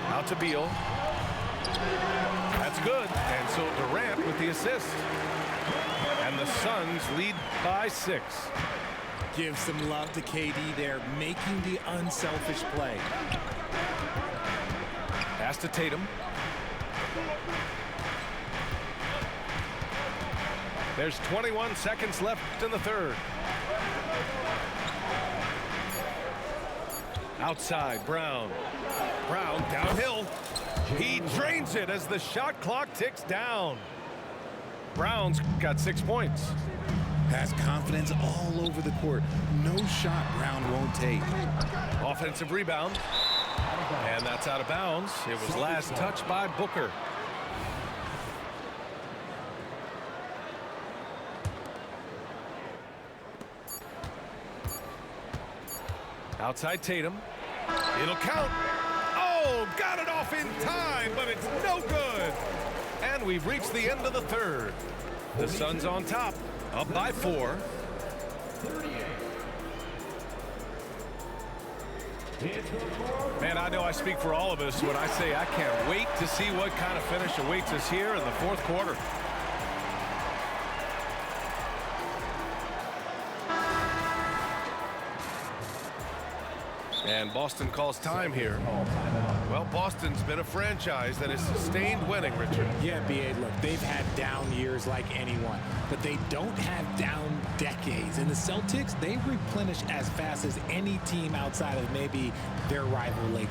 Out to Beal. That's good. And so Durant with the assist. And the Suns lead by 6. Give some love to KD there, making the unselfish play. Pass to Tatum. There's 21 seconds left in the third. Outside, Brown. Brown downhill. He drains it as the shot clock ticks down. Brown's got 6 points. Has confidence all over the court. No shot Brown won't take. Offensive rebound. And that's out of bounds. It was last touched by Booker. Outside Tatum. It'll count. Oh, got it off in time, but it's no good. And we've reached the end of the third. The Suns on top, up by 4. Man, I know I speak for all of us when I say I can't wait to see what kind of finish awaits us here in the fourth quarter. And Boston calls time here. Well, Boston's been a franchise that has sustained winning, Richard. Yeah, B.A., look, they've had down years like anyone, but they don't have down decades. And the Celtics, they replenish as fast as any team outside of maybe their rival Lakers.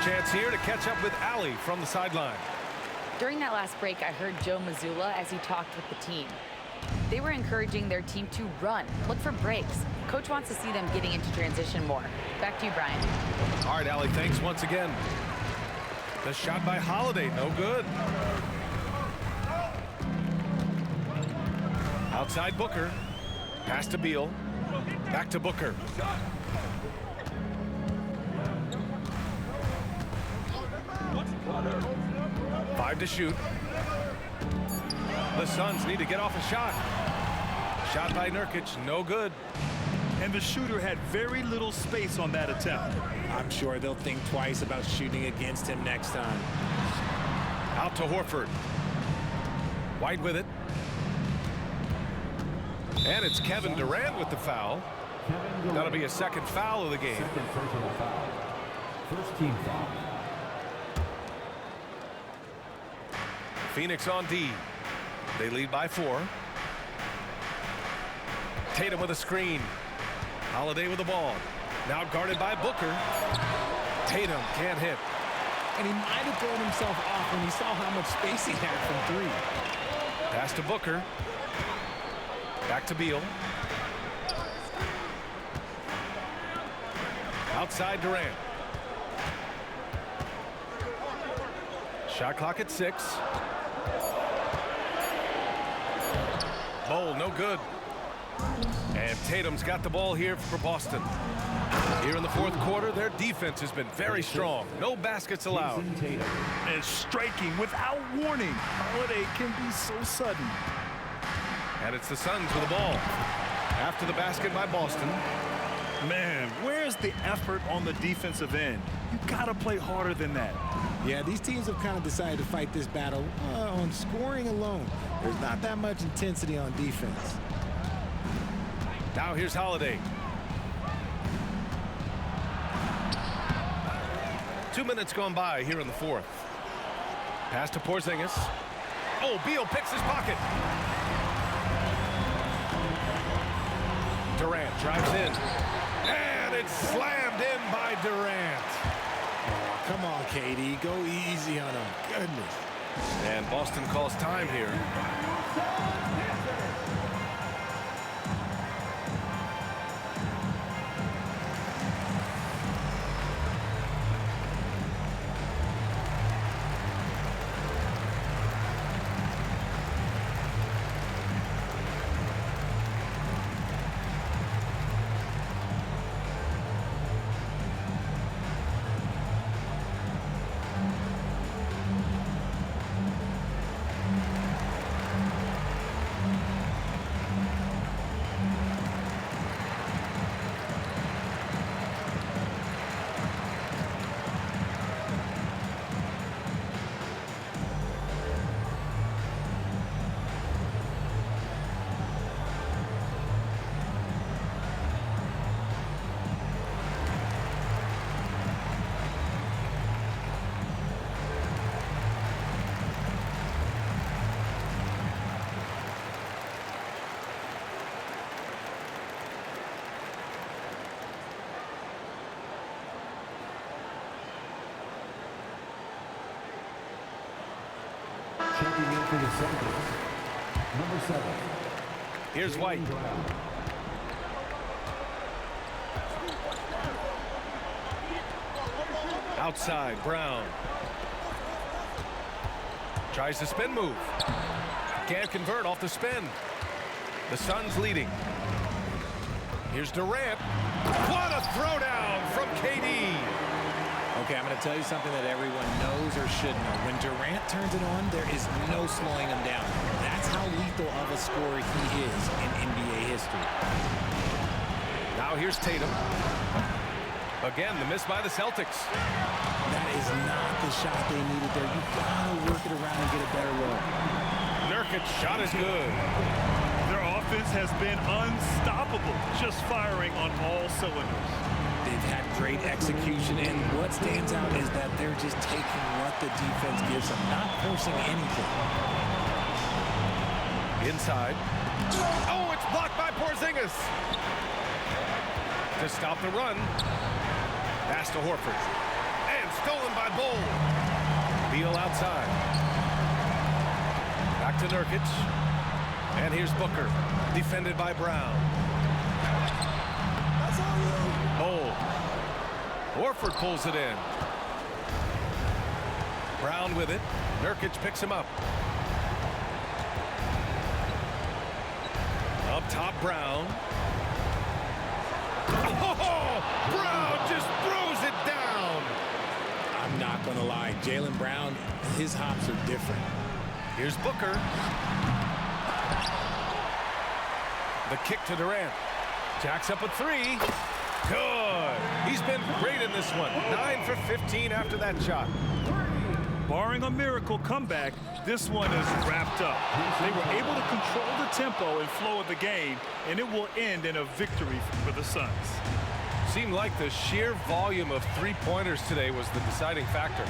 Chance here to catch up with Allie from the sideline. During that last break, I heard Joe Mazzulla as he talked with the team. They were encouraging their team to run, look for breaks. Coach wants to see them getting into transition more. Back to you, Brian. All right, Allie, thanks once again. The shot by Holiday, no good. Outside Booker. Pass to Beal. Back to Booker. Five to shoot. The Suns need to get off a shot. Shot by Nurkic, no good. And the shooter had very little space on that attempt. I'm sure they'll think twice about shooting against him next time. Out to Horford. White with it. And it's Kevin Durant with the foul. That'll be a second foul of the game. Second personal foul. First team foul. Phoenix on D. They lead by 4. Tatum with a screen. Holiday with the ball. Now guarded by Booker. Tatum can't hit. And he might have thrown himself off when he saw how much space he had from 3. Pass to Booker. Back to Beal. Outside Durant. Shot clock at 6. Bowl, no good. And Tatum's got the ball here for Boston. Here in the fourth quarter, their defense has been very strong. No baskets allowed. And striking without warning. Holiday can be so sudden. And it's the Suns with the ball. After the basket by Boston. Man, where's the effort on the defensive end? You gotta play harder than that. Yeah, these teams have kind of decided to fight this battle on scoring alone. There's not that much intensity on defense. Now here's Holiday. 2 minutes gone by here in the fourth. Pass to Porzingis. Oh, Beal picks his pocket. Durant drives in. And it's slammed in by Durant. Oh, come on, KD. Go easy on him. Goodness. And Boston calls time here. Checking in for the Celtics, number 7. Here's White. Outside, Brown. Tries the spin move. Can't convert off the spin. The Suns leading. Here's Durant. What a throwdown from KD. Okay, I'm going to tell you something that everyone knows or should know. When Durant turns it on, there is no slowing him down. That's how lethal of a scorer he is in NBA history. Now here's Tatum. Again, the miss by the Celtics. That is not the shot they needed there. You got to work it around and get a better look. Nurkic shot is good. Their offense has been unstoppable, just firing on all cylinders. They've had great execution, and what stands out is that they're just taking what the defense gives them, not forcing anything. Inside. Oh, it's blocked by Porzingis. To stop the run. Pass to Horford. And stolen by Bull. Beal outside. Back to Nurkic. And here's Booker. Defended by Brown. Bull. Horford pulls it in. Brown with it. Nurkic picks him up. Up top, Brown. Oh, Brown just throws it down. I'm not going to lie. Jaylen Brown, his hops are different. Here's Booker. The kick to Durant. Jacks up a three. Good. He's been great in this one. 9 for 15 after that shot. Barring a miracle comeback, this one is wrapped up. They were able to control the tempo and flow of the game, and it will end in a victory for the Suns. Seemed like the sheer volume of three-pointers today was the deciding factor.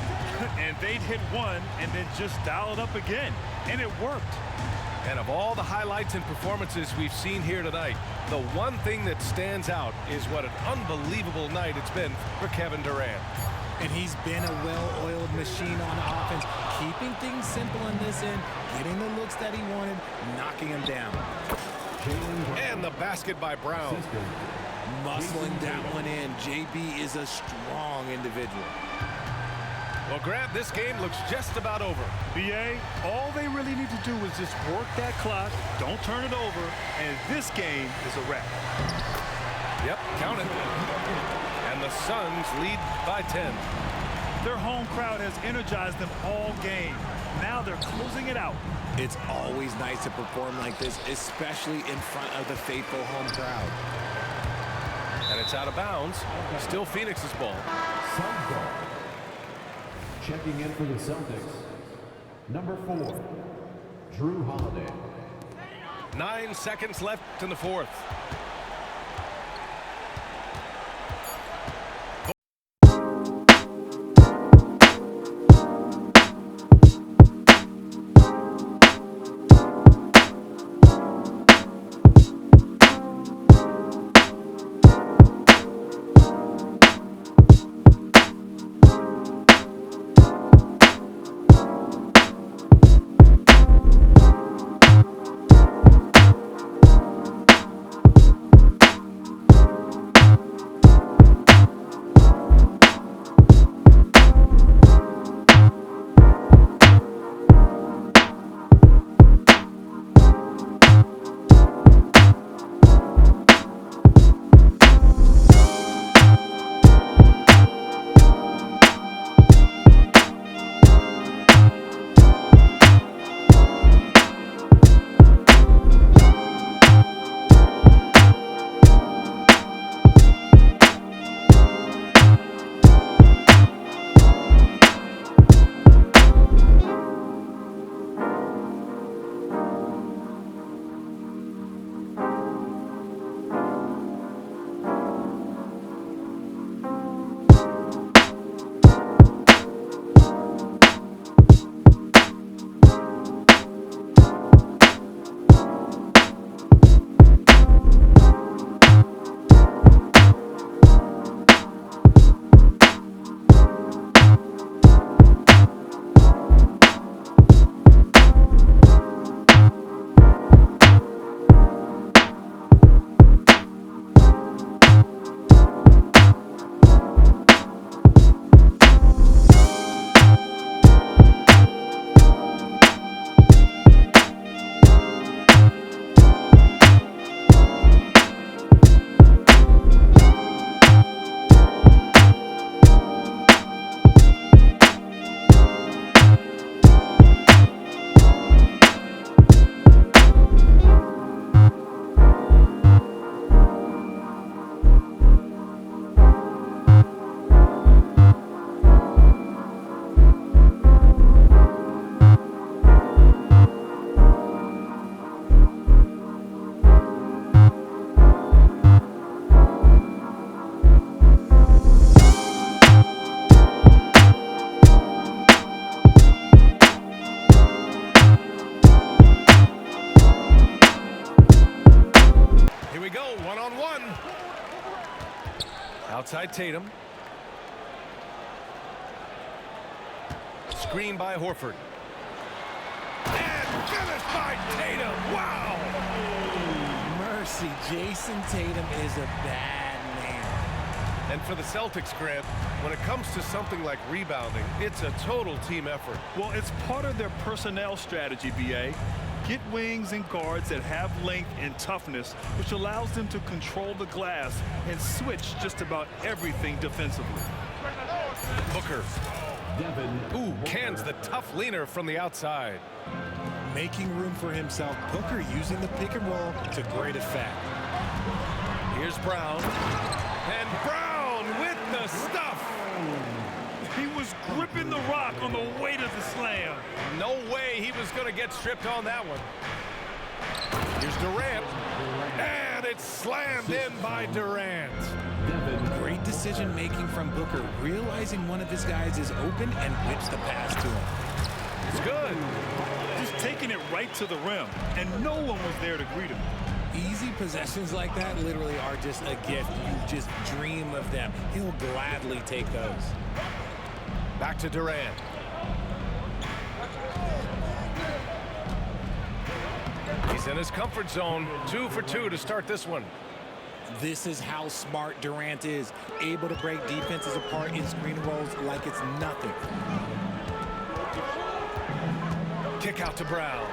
And they'd hit one and then just dial it up again, and it worked. And of all the highlights and performances we've seen here tonight, the one thing that stands out is what an unbelievable night it's been for Kevin Durant. And he's been a well-oiled machine on offense, keeping things simple in this end, getting the looks that he wanted, knocking him down. And the basket by Brown. Muscling that one in. JB is a strong individual. Well, Grant, this game looks just about over. BA, all they really need to do is just work that clock, don't turn it over, and this game is a wrap. Yep, count it. And the Suns lead by 10. Their home crowd has energized them all game. Now they're closing it out. It's always nice to perform like this, especially in front of the faithful home crowd. And it's out of bounds. Still Phoenix's ball. Suns ball. Checking in for the Celtics, number 4, Drew Holiday. 9 seconds left in the fourth. Outside Tatum. Screen by Horford. And finished by Tatum. Wow! Mercy, Jason Tatum is a bad man. And for the Celtics, Grant, when it comes to something like rebounding, it's a total team effort. Well, it's part of their personnel strategy, BA. Get wings and guards that have length and toughness, which allows them to control the glass and switch just about everything defensively. Booker. Ooh, cans the tough leaner from the outside. making room for himself. Booker using the pick and roll to great effect. Here's Brown. And Brown with the stuff. He was gripping the rock on the weight of the slam. No way he was going to get stripped on that one. Here's Durant. And it's slammed in by Durant. Great decision making from Booker, realizing one of his guys is open and whips the pass to him. It's good. Just taking it right to the rim, and no one was there to greet him. Easy possessions like that literally are just a gift. You just dream of them. He'll gladly take those. Back to Durant. He's in his comfort zone. 2 for 2 to start this one. This is how smart Durant is. Able to break defenses apart in screen rolls like it's nothing. Kick out to Brown.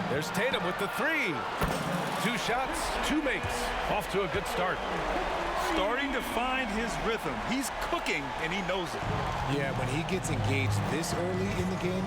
There's Tatum with the 3. 2 shots, 2 makes. Off to a good start. Starting to find his rhythm. He's cooking, and he knows it. Yeah, when he gets engaged this early in the game.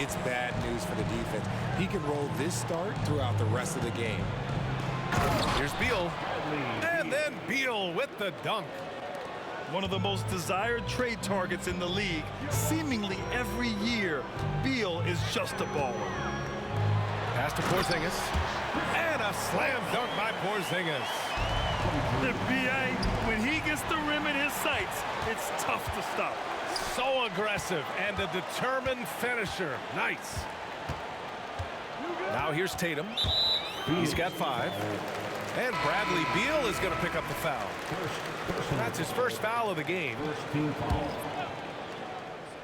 It's bad news for the defense. He can roll this start throughout the rest of the game. Here's Beal. And then Beal with the dunk. One of the most desired trade targets in the league. Seemingly every year, Beal is just a baller. Pass to Porzingis. And a slam dunk by Porzingis. The BA, when he gets the rim in his sights, it's tough to stop. So aggressive and a determined finisher. Nice. Now here's Tatum. He's got 5. And Bradley Beal is going to pick up the foul. That's his first foul of the game.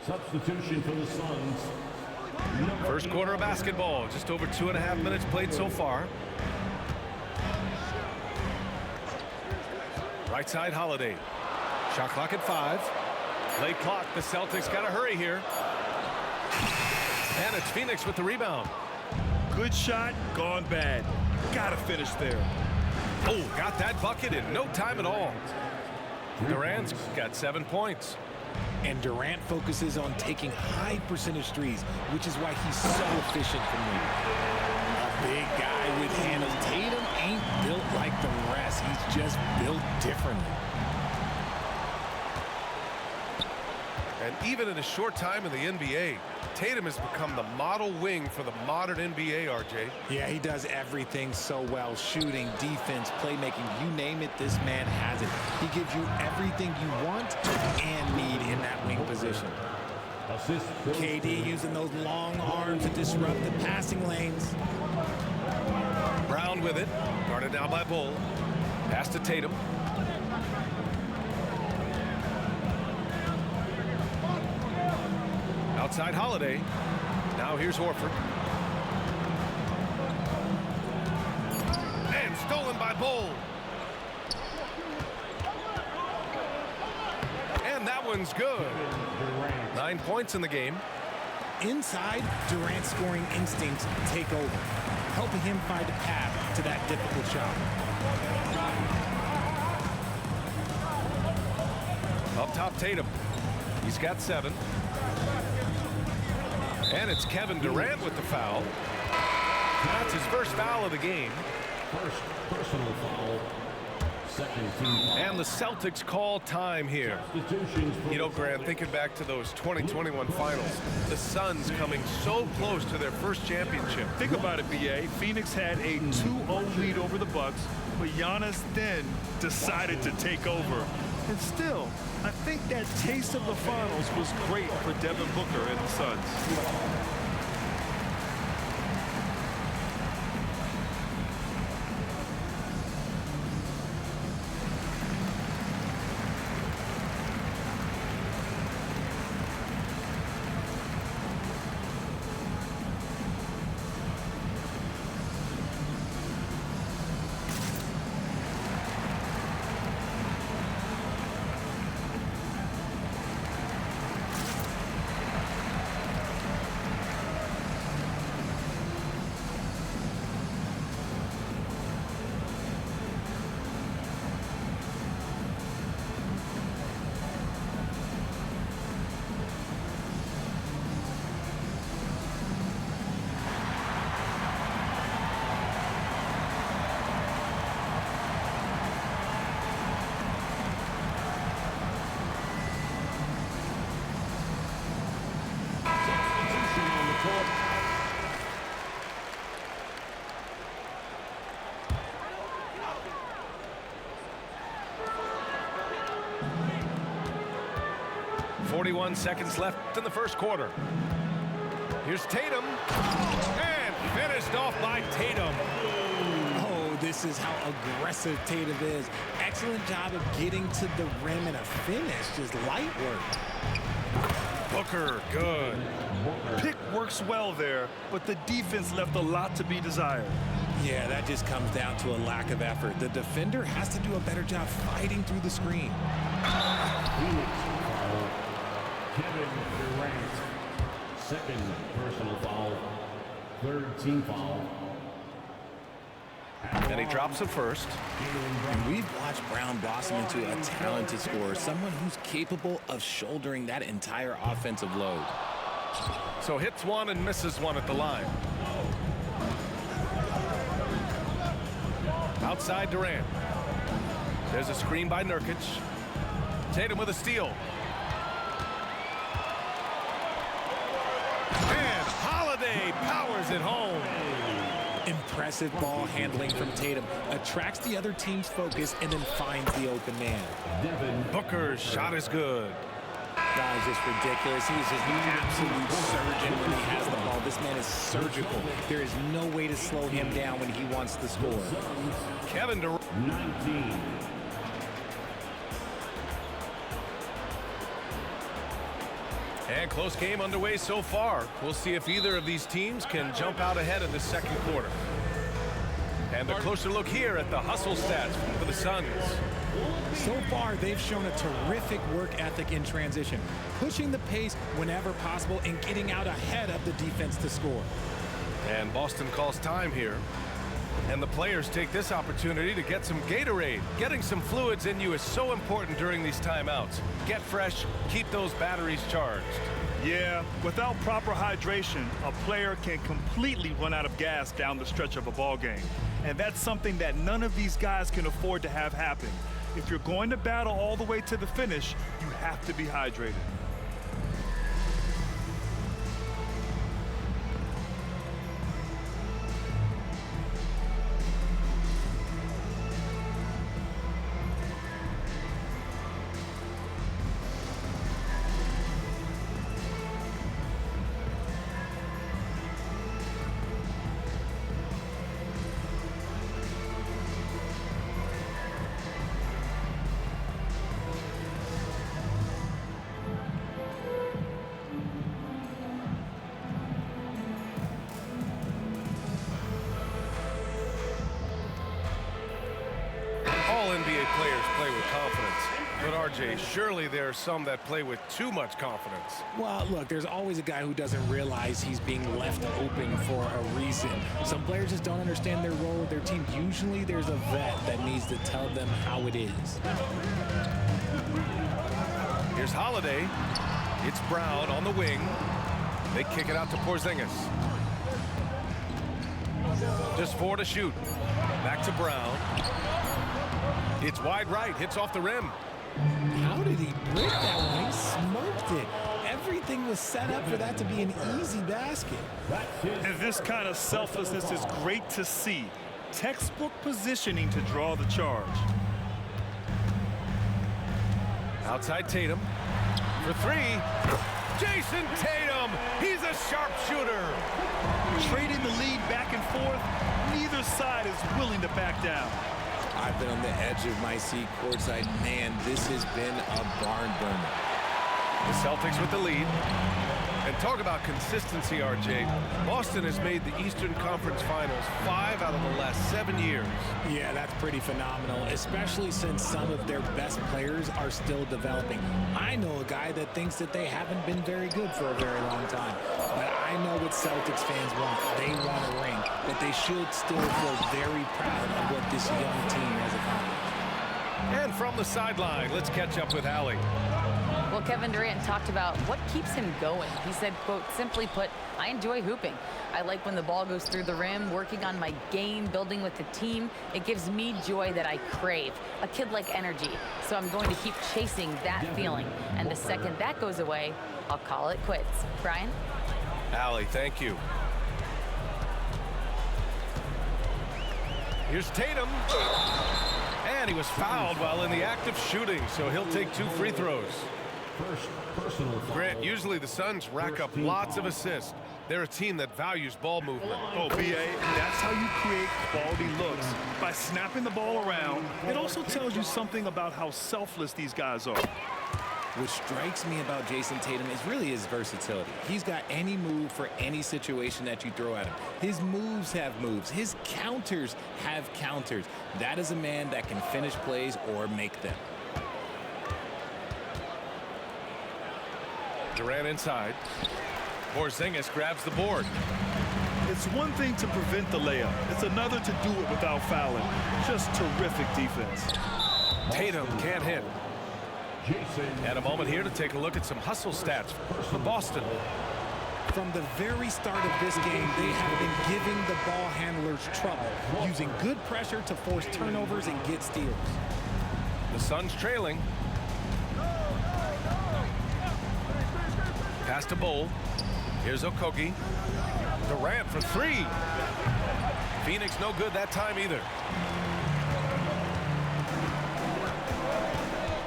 Substitution for the Suns. First quarter of basketball. Just over 2.5 minutes played so far. Right side, Holiday. Shot clock at 5. Late clock. The Celtics got to hurry here. And it's Phoenix with the rebound. Good shot, gone bad. Gotta finish there. Oh, got that bucket in no time at all. Durant's got 7 points. And Durant focuses on taking high percentage threes, which is why he's so efficient from there. A big guy with handles. Tatum ain't built like the rest. He's just built differently. And even in a short time in the NBA, Tatum has become the model wing for the modern NBA, RJ. Yeah, he does everything so well. Shooting, defense, playmaking, you name it, this man has it. He gives you everything you want and need in that wing position. KD using those long arms to disrupt the passing lanes. Brown with it. Guarded now by Bull. Pass to Tatum. Outside Holiday. Now here's Horford. And stolen by Bull. And that one's good. 9 points in the game. Inside, Durant's scoring instincts take over, helping him find a path to that difficult shot. Up top, Tatum. He's got 7. And it's Kevin Durant with the foul. That's his first foul of the game. First personal foul. Second team foul. And the Celtics call time here. You know, Grant, thinking back to those 2021 finals, the Suns coming so close to their first championship. Think about it, BA. Phoenix had a 2-0 lead over the Bucks, but Giannis then decided to take over. And still, I think that taste of the finals was great for Devin Booker and the Suns. Seconds left in the first quarter. Here's Tatum. And finished off by Tatum. Oh, this is how aggressive Tatum is. Excellent job of getting to the rim and a finish. Just light work. Booker, good. Pick works well there, but the defense left a lot to be desired. Yeah, that just comes down to a lack of effort. The defender has to do a better job fighting through the screen. Kevin Durant, second personal foul, third team foul. And he drops it first. And we've watched Brown blossom into a talented scorer, someone who's capable of shouldering that entire offensive load. So hits one and misses one at the line. Outside Durant. There's a screen by Nurkic. Tatum with a steal. And Holiday powers it home. Impressive ball handling from Tatum. Attracts the other team's focus and then finds the open man. Booker's shot is good. That is just ridiculous. He is just an absolute surgeon when he has the ball. This man is surgical. There is no way to slow him down when he wants to score. Kevin Durant. 19. And close game underway so far. We'll see if either of these teams can jump out ahead in the second quarter. And a closer look here at the hustle stats for the Suns. So far, they've shown a terrific work ethic in transition, pushing the pace whenever possible and getting out ahead of the defense to score. And Boston calls time here. And the players take this opportunity to get some Gatorade. Getting some fluids in you is so important during these timeouts. Get fresh, keep those batteries charged. Yeah, without proper hydration, a player can completely run out of gas down the stretch of a ball game. And that's something that none of these guys can afford to have happen. If you're going to battle all the way to the finish, you have to be hydrated. players play with confidence. But, RJ, surely there are some that play with too much confidence. Well, look, there's always a guy who doesn't realize he's being left open for a reason. Some players just don't understand their role with their team. Usually there's a vet that needs to tell them how it is. Here's Holiday. It's Brown on the wing. They kick it out to Porzingis. Just 4 to shoot. Back to Brown. It's wide right. Hits off the rim. How did he break that one? He smoked it. Everything was set up for that to be an easy basket. And this kind of selflessness is great to see. Textbook positioning to draw the charge. Outside Tatum. For 3. Jason Tatum. He's a sharpshooter. Trading the lead back and forth. Neither side is willing to back down. I've been on the edge of my seat courtside. Man, this has been a barn burner. The Celtics with the lead. And talk about consistency, RJ. Boston has made the Eastern Conference Finals 5 out of the last 7 years. Yeah, that's pretty phenomenal, especially since some of their best players are still developing. I know a guy that thinks that they haven't been very good for a very long time. But I know what Celtics fans want. They want a ring, but they should still feel very proud of what this young team has accomplished. And from the sideline, let's catch up with Allie. Well, Kevin Durant talked about what keeps him going. He said, quote, simply put, I enjoy hooping. I like when the ball goes through the rim, working on my game, building with the team. It gives me joy that I crave, a kid-like energy. So I'm going to keep chasing that feeling. And the second that goes away, I'll call it quits. Brian? Allie, thank you. Here's Tatum. And he was fouled while in the act of shooting, so he'll take 2 free throws. Grant, usually the Suns rack up lots of assists. They're a team that values ball movement. Oh, B.A., that's how you create quality looks. By snapping the ball around, it also tells you something about how selfless these guys are. What strikes me about Jason Tatum is really his versatility. He's got any move for any situation that you throw at him. His moves have moves. His counters have counters. That is a man that can finish plays or make them. Durant inside. Porzingis grabs the board. It's one thing to prevent the layup. It's another to do it without fouling. Just terrific defense. Tatum can't hit. And a moment here to take a look at some hustle stats for Boston. From the very start of this game, they have been giving the ball handlers trouble, using good pressure to force turnovers and get steals. The Suns trailing. Pass to Bull. Here's Okogie. Durant for 3. Phoenix no good that time either.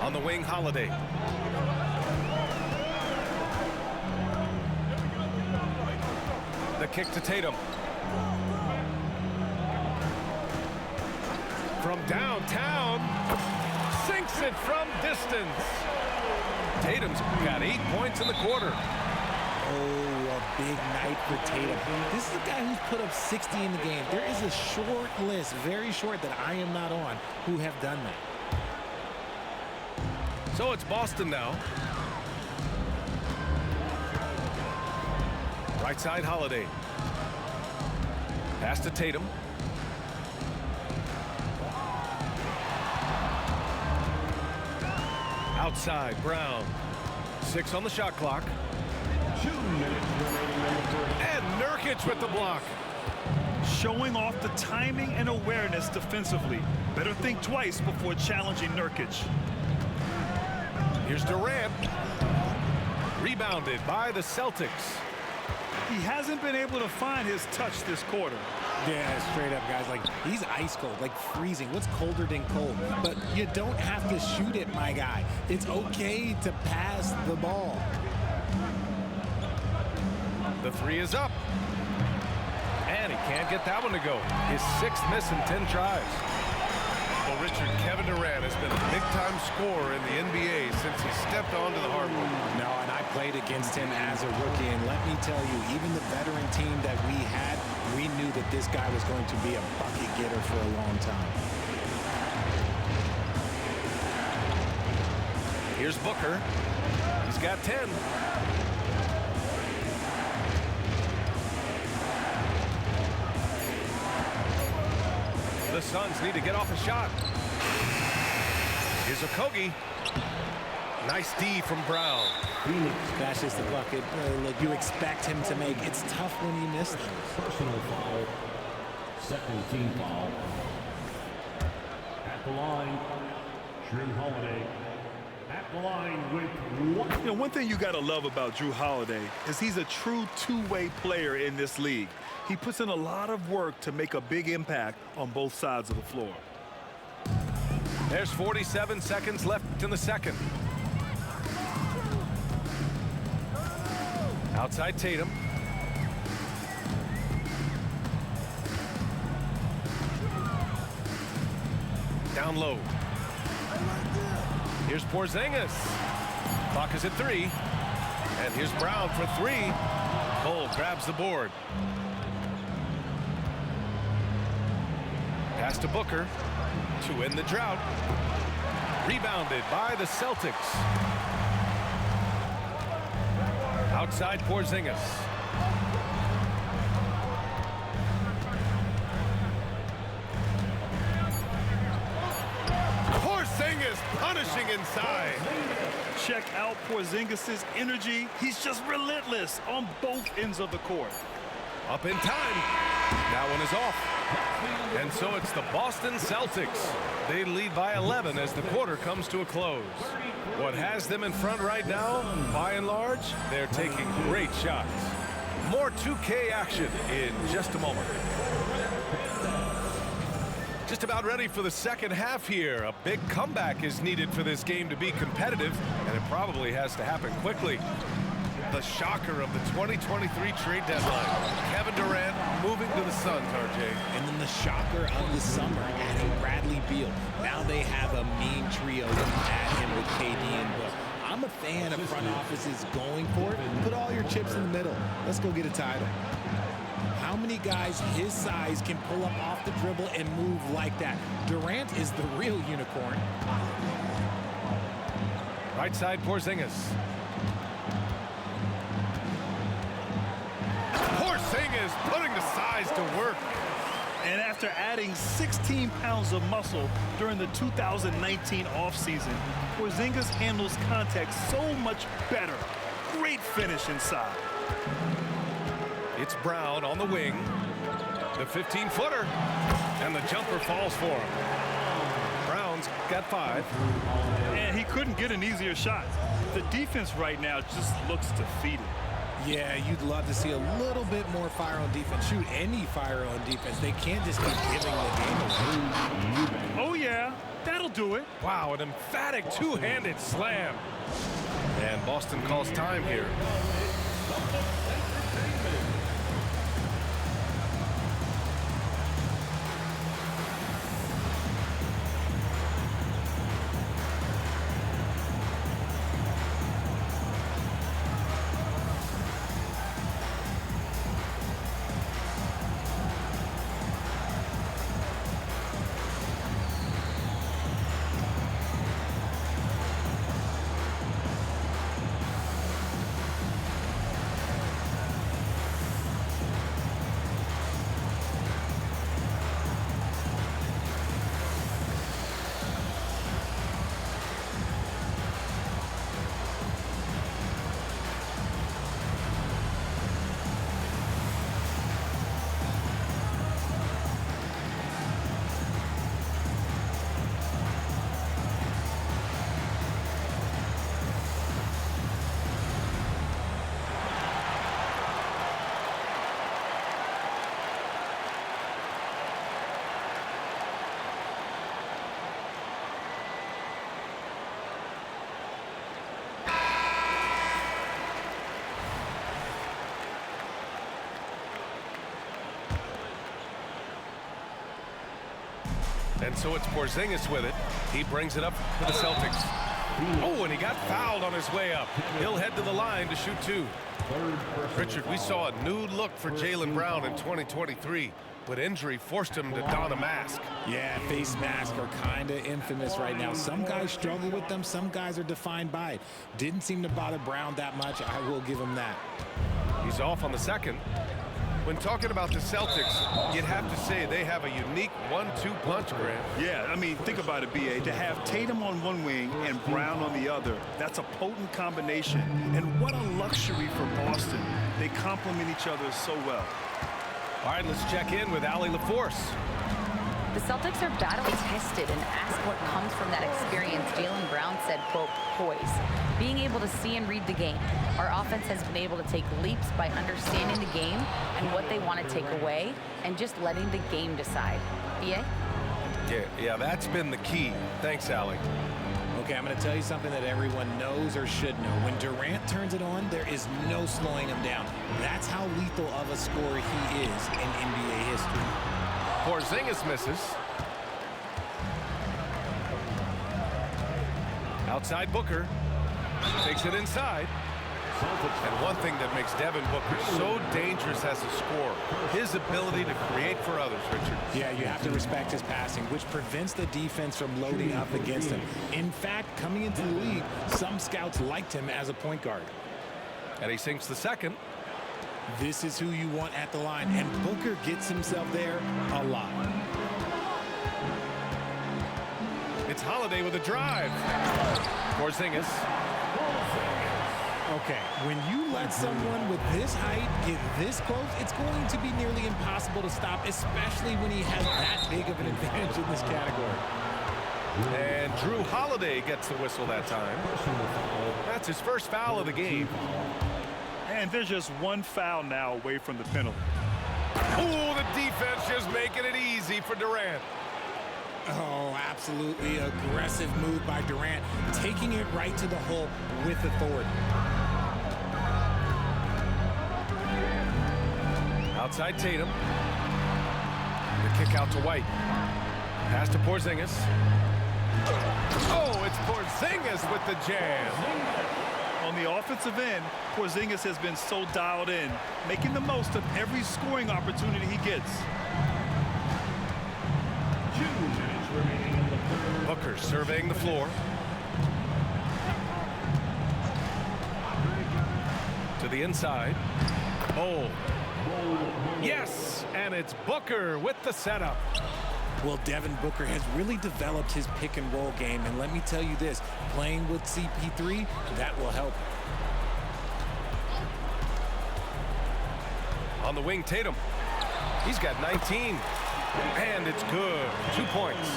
On the wing, Holiday. The kick to Tatum. From downtown, sinks it from distance. Tatum's got 8 points in the quarter. Oh, a big night for Tatum. This is a guy who's put up 60 in the game. There is a short list, very short, that I am not on, who have done that. So it's Boston now. Right side, Holiday. Pass to Tatum. Outside, Brown. 6 on the shot clock. 2 minutes remaining in the first. And Nurkic with the block. Showing off the timing and awareness defensively. Better think twice before challenging Nurkic. Here's Durant. Rebounded by the Celtics. He hasn't been able to find his touch this quarter. Yeah, straight up, guys. Like, he's ice cold, like freezing. What's colder than cold? But you don't have to shoot it, my guy. It's okay to pass the ball. The 3 is up. And he can't get that one to go. His 6th miss in 10 tries. Well, Richard, Kevin Durant has been a big-time scorer in the NBA since he stepped onto the hardwood. No, and I played against him as a rookie, and let me tell you, even the veteran team that we had, we knew that this guy was going to be a bucket getter for a long time. Here's Booker. He's got 10. The Suns need to get off a shot. Here's Okogie. Nice D from Brown. That's just the bucket look you expect him to make. It's tough when you miss them. Personal foul. Second team foul. At the line, Jrue Holiday. At the line with one. You know, one thing you got to love about Jrue Holiday is he's a true two-way player in this league. He puts in a lot of work to make a big impact on both sides of the floor. There's 47 seconds left in the second. Outside Tatum. Down low. Here's Porzingis. Clock is at 3. And here's Brown for 3. Cole grabs the board. Pass to Booker to end the drought. Rebounded by the Celtics. Outside Porzingis. Porzingis punishing inside. Check out Porzingis' energy. He's just relentless on both ends of the court. Up in time. That one is off. And so it's the Boston Celtics. They lead by 11 as the quarter comes to a close. What has them in front right now, by and large, they're taking great shots. More 2K action in just a moment. Just about ready for the second half here. A big comeback is needed for this game to be competitive, and it probably has to happen quickly. The shocker of the 2023 trade deadline. Kevin Durant moving to the Suns, RJ. And then the shocker of the summer, adding Bradley Beal. Now they have a mean trio to add him with KD and Book. I'm a fan of front offices going for it. Put all your chips in the middle. Let's go get a title. How many guys his size can pull up off the dribble and move like that? Durant is the real unicorn. Right side Porzingis. Porzingis putting the size to work. And after adding 16 pounds of muscle during the 2019 offseason, Porzingis handles contact so much better. Great finish inside. It's Brown on the wing. The 15-footer. And the jumper falls for him. Brown's got 5. And he couldn't get an easier shot. The defense right now just looks defeated. Yeah, you'd love to see a little bit more fire on defense. Shoot, any fire on defense. They can't just keep giving the game away. Oh, yeah. That'll do it. Wow, an emphatic two-handed slam. And Boston calls time here. And so it's Porzingis with it. He brings it up for the Celtics. Oh, and he got fouled on his way up. He'll head to the line to shoot 2. Richard, we saw a new look for Jaylen Brown in 2023. but injury forced him to don a mask. Yeah, face masks are kind of infamous right now. Some guys struggle with them. Some guys are defined by it. Didn't seem to bother Brown that much. I will give him that. He's off on the second. When talking about the Celtics, you'd have to say they have a unique 1-2 punch, Grant. Yeah, I mean, think about it, B.A. To have Tatum on one wing and Brown on the other, that's a potent combination. And what a luxury for Boston. They complement each other so well. All right, let's check in with Allie LaForce. The Celtics are battle tested, and asked what comes from that experience, Jaylen Brown said, quote, poise. Being able to see and read the game. Our offense has been able to take leaps by understanding the game and what they want to take away and just letting the game decide. B.A.? Yeah, that's been the key. Thanks, Allie. Okay, I'm going to tell you something that everyone knows or should know. When Durant turns it on, there is no slowing him down. That's how lethal of a scorer he is in NBA history. Porzingis misses. Outside Booker. Takes it inside. And one thing that makes Devin Booker so dangerous as a scorer, his ability to create for others, Richard. Yeah, you have to respect his passing, which prevents the defense from loading up against him. In fact, coming into the league, some scouts liked him as a point guard. And he sinks the second. This is who you want at the line, and Booker gets himself there a lot. It's Holiday with a drive. Porzingis. Okay, when you let someone with this height get this close, it's going to be nearly impossible to stop, especially when he has that big of an advantage in this category. And Drew Holiday gets the whistle that time. That's his first foul of the game. And there's just one foul now away from the penalty. Oh, the defense just making it easy for Durant. Oh, absolutely aggressive move by Durant, taking it right to the hole with authority. Outside Tatum. The kick out to White. Pass to Porzingis. Oh, it's Porzingis with the jam. On the offensive end, Porzingis has been so dialed in, making the most of every scoring opportunity he gets. Booker surveying the floor. To the inside. Oh. Yes, and it's Booker with the setup. Well, Devin Booker has really developed his pick and roll game, and let me tell you this, playing with CP3, that will help. On the wing, Tatum. He's got 19, and it's good. 2 points.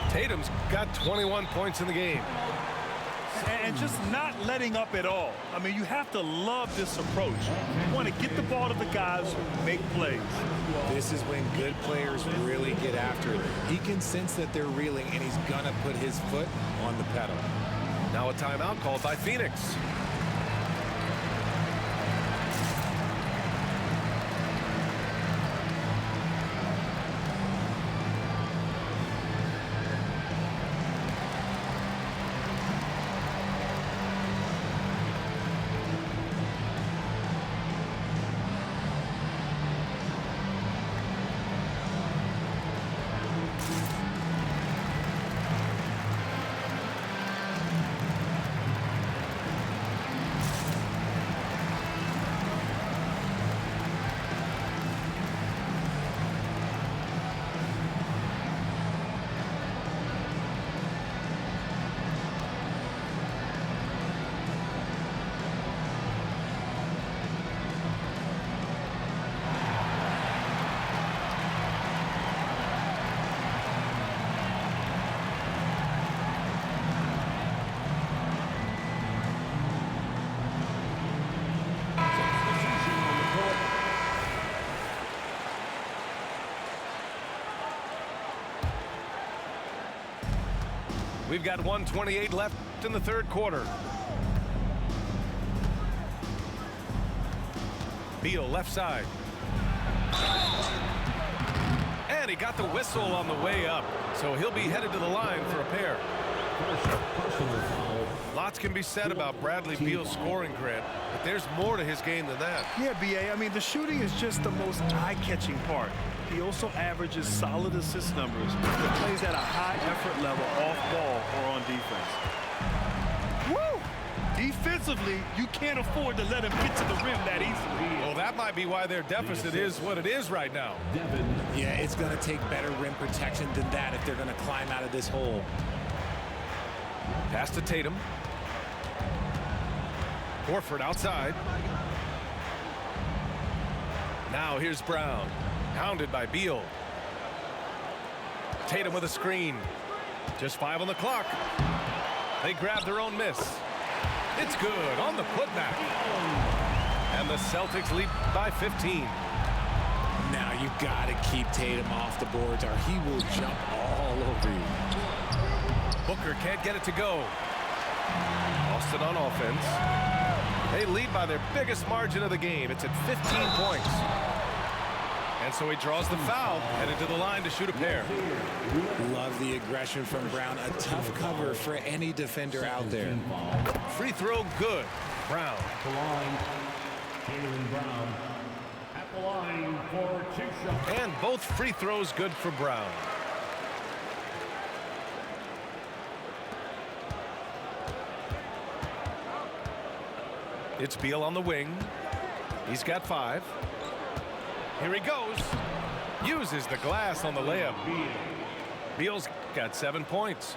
Tatum's got 21 points in the game. And just not letting up at all. I mean, you have to love this approach. You want to get the ball to the guys who make plays. This is when good players really get after it. He can sense that they're reeling, and he's going to put his foot on the pedal. Now a timeout called by Phoenix. We've got 1:28 left in the third quarter. Beal left side. And he got the whistle on the way up, so he'll be headed to the line for a pair. Lots can be said about Bradley Beal's scoring, Grant, but there's more to his game than that. Yeah, B.A., I mean, the shooting is just the most eye-catching part. He also averages solid assist numbers, but plays at a high effort level off ball or on defense. Woo! Defensively, you can't afford to let him get to the rim that easily. Well, that might be why their deficit is what it is right now. Yeah, it's going to take better rim protection than that if they're going to climb out of this hole. Pass to Tatum. Horford outside. Now here's Brown. Hounded by Beal. Tatum with a screen. Just 5 on the clock. They grab their own miss. It's good on the putback. And the Celtics lead by 15. Now you got to keep Tatum off the boards or he will jump all over you. Booker can't get it to go. Austin on offense. They lead by their biggest margin of the game. It's at 15 points. And so he draws the foul, headed to the line to shoot a pair. Love the aggression from Brown. A tough cover for any defender out there. Free throw good. Brown. At the line, Jaylen Brown. At the line for 2 shots. And both free throws good for Brown. It's Beal on the wing. He's got 5. Here he goes. Uses the glass on the layup. Beal's got 7 points.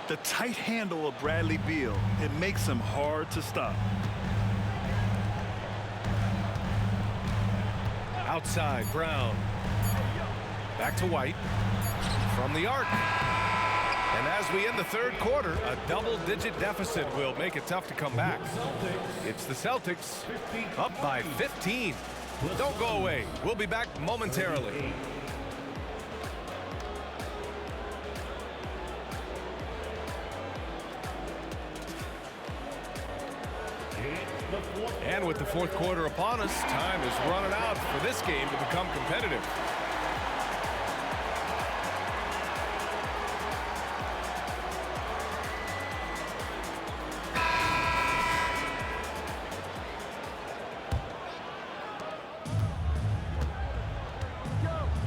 The tight handle of Bradley Beal, it makes him hard to stop. Outside, Brown. Back to White. From the arc. And as we end the third quarter, a double-digit deficit will make it tough to come back. It's the Celtics up by 15. Don't go away. We'll be back momentarily. And with the fourth quarter upon us, time is running out for this game to become competitive.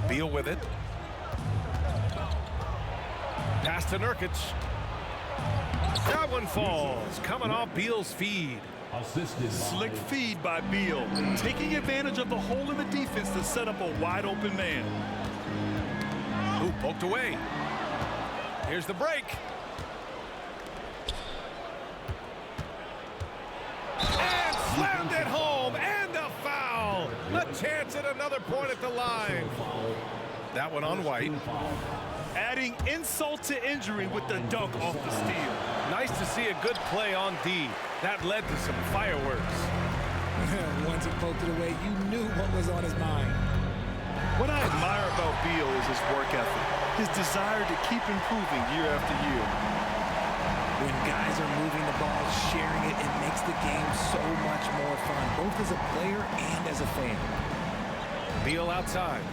Beal with it. Pass to Nurkic. That one falls. Coming off Beal's feed. Slick feed by Beal, taking advantage of the hole in the defense to set up a wide open man. Ooh, poked away. Here's the break. And slammed it home. And a foul. A chance at another point at the line. That one on White. Adding insult to injury with the dunk off the steal. Nice to see a good play on D. That led to some fireworks. Once he poked it away, you knew what was on his mind. What I admire about Beal is his work ethic, his desire to keep improving year after year. When guys are moving the ball, sharing it, it makes the game so much more fun, both as a player and as a fan. Beal outside.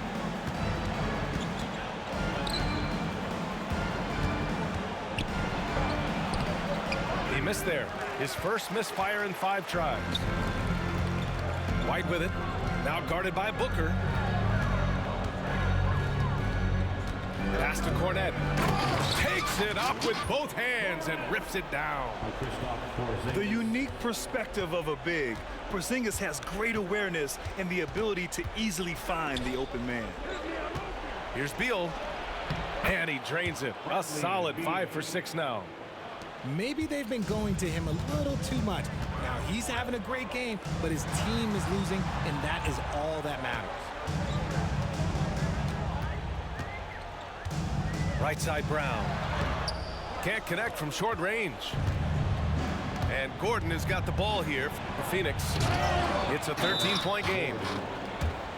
He missed there. His first misfire in 5 tries. White with it. Now guarded by Booker. Pass to Cornet. Takes it up with both hands and rips it down. The unique perspective of a big. Porzingis has great awareness and the ability to easily find the open man. Here's Beal. And he drains it. A solid 5 for 6 now. Maybe they've been going to him a little too much. Now he's having a great game, but his team is losing, and that is all that matters. Right side Brown. Can't connect from short range. And Gordon has got the ball here for Phoenix. It's a 13-point game.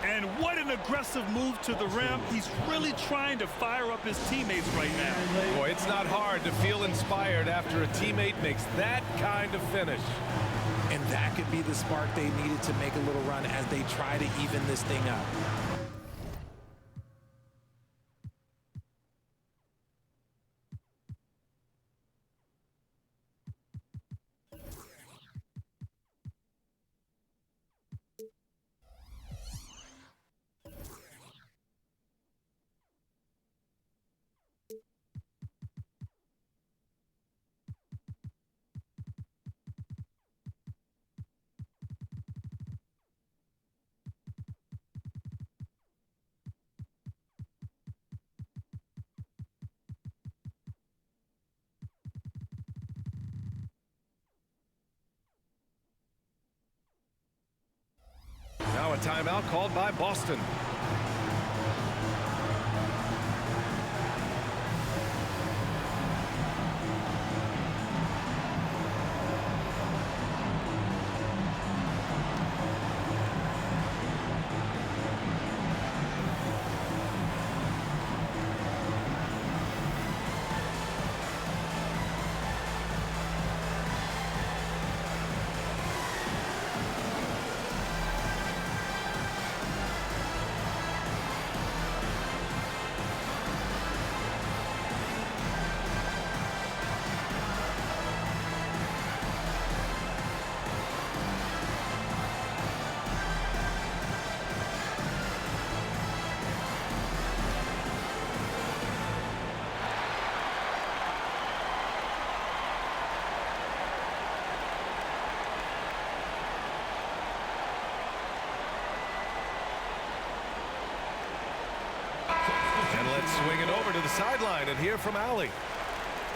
And what an aggressive move to the rim. He's really trying to fire up his teammates right now. Boy, it's not hard to feel inspired after a teammate makes that kind of finish. And that could be the spark they needed to make a little run as they try to even this thing up. a timeout called by Boston. And let's swing it over to the sideline and hear from Allie.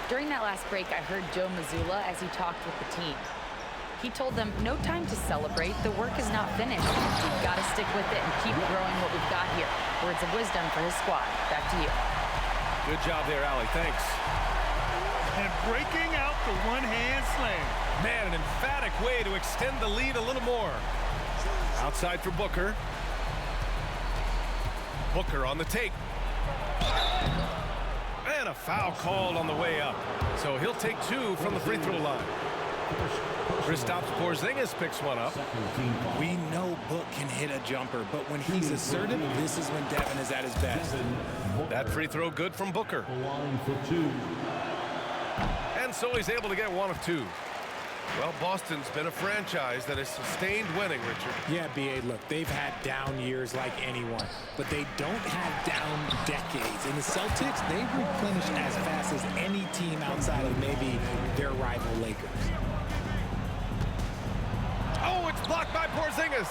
During that last break, I heard Joe Mazzulla as he talked with the team. He told them, no time to celebrate. The work is not finished. We've got to stick with it and keep growing what we've got here. Words of wisdom for his squad. Back to you. Good job there, Allie. Thanks. And breaking out the one-hand slam. Man, an emphatic way to extend the lead a little more. Outside for Booker. Booker on the take. And a foul called on the way up. So he'll take 2 from the free throw line. Kristaps Porzingis picks one up. We know Book can hit a jumper, but when he's assertive, this is when Devin is at his best. That free throw good from Booker. And so he's able to get 1 of 2. Well, Boston's been a franchise that has sustained winning, Richard. Yeah, B.A., look, they've had down years like anyone, but they don't have down decades. And the Celtics, they replenish as fast as any team outside of maybe their rival Lakers. Oh, it's blocked by Porzingis.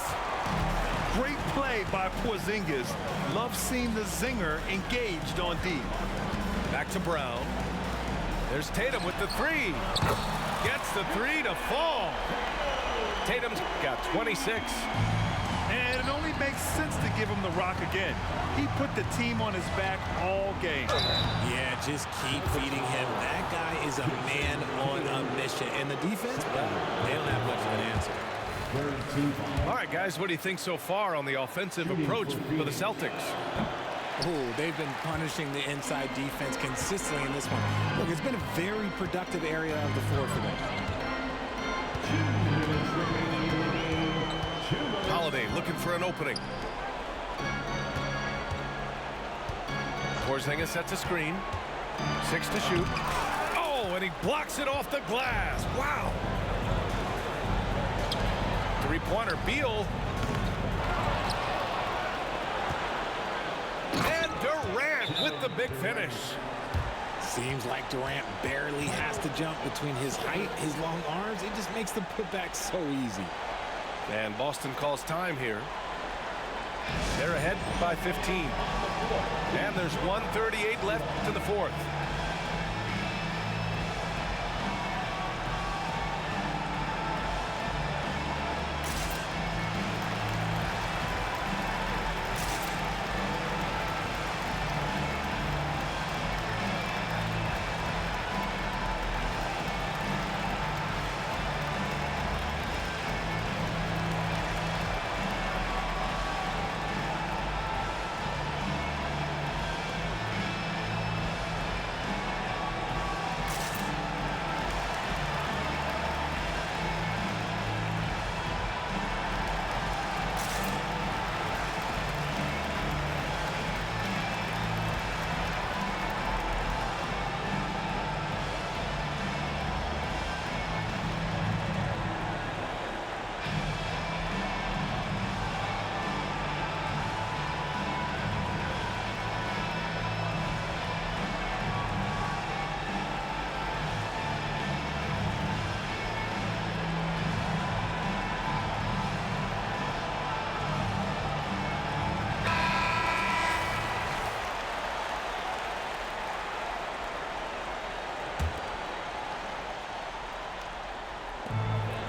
Great play by Porzingis. Love seeing the zinger engaged on D. Back to Brown. There's Tatum with the 3. Gets the 3 to fall. Tatum's got 26. And it only makes sense to give him the rock again. He put the team on his back all game. Yeah, just keep feeding him. That guy is a man on a mission. And the defense, well, they don't have much of an answer. All right, guys, what do you think so far on the offensive approach for the Celtics? Oh, they've been punishing the inside defense consistently in this one. Look, it's been a very productive area of the floor for them. Holiday looking for an opening. Porzingis sets a screen. 6 to shoot. Oh, and he blocks it off the glass. Wow. Three-pointer, Beal. And Durant with the big finish. Seems like Durant barely has to jump between his height, his long arms. It just makes the putback so easy. And Boston calls time here. They're ahead by 15. And there's 1:38 left to the fourth.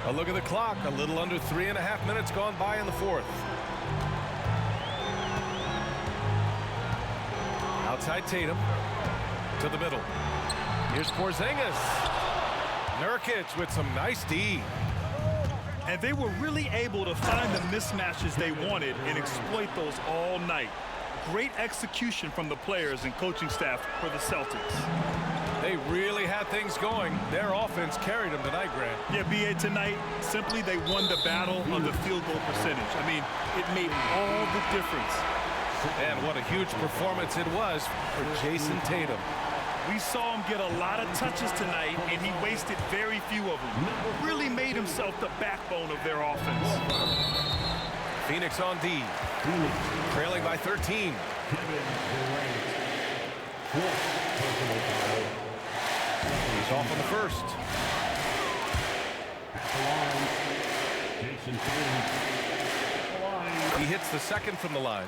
A look at the clock. A little under 3.5 minutes gone by in the fourth. Outside Tatum to the middle. Here's Porzingis. Nurkic with some nice D. And they were really able to find the mismatches they wanted and exploit those all night. Great execution from the players and coaching staff for the Celtics. They really had things going. Their offense carried them tonight, Grant. Yeah, B.A., tonight, simply they won the battle on the field goal percentage. I mean, it made all the difference. And what a huge performance it was for Jason Tatum. We saw him get a lot of touches tonight, and he wasted very few of them. Really made himself the backbone of their offense. Phoenix on D. Trailing by 13. He's off on the first. He hits the second from the line.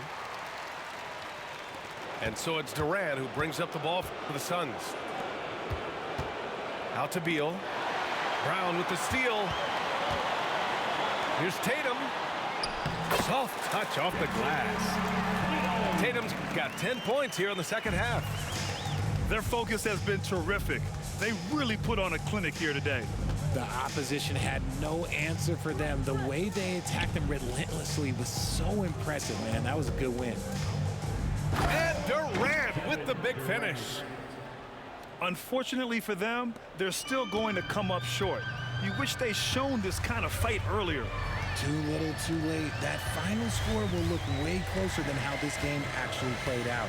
And so it's Durant who brings up the ball for the Suns. Out to Beal. Brown with the steal. Here's Tatum. Soft touch off the glass. Tatum's got 10 points here in the second half. Their focus has been terrific. They really put on a clinic here today. The opposition had no answer for them. The way they attacked them relentlessly was so impressive, man. That was a good win. And Durant with the big finish. Unfortunately for them, they're still going to come up short. You wish they'd shown this kind of fight earlier. Too little, too late. That final score will look way closer than how this game actually played out.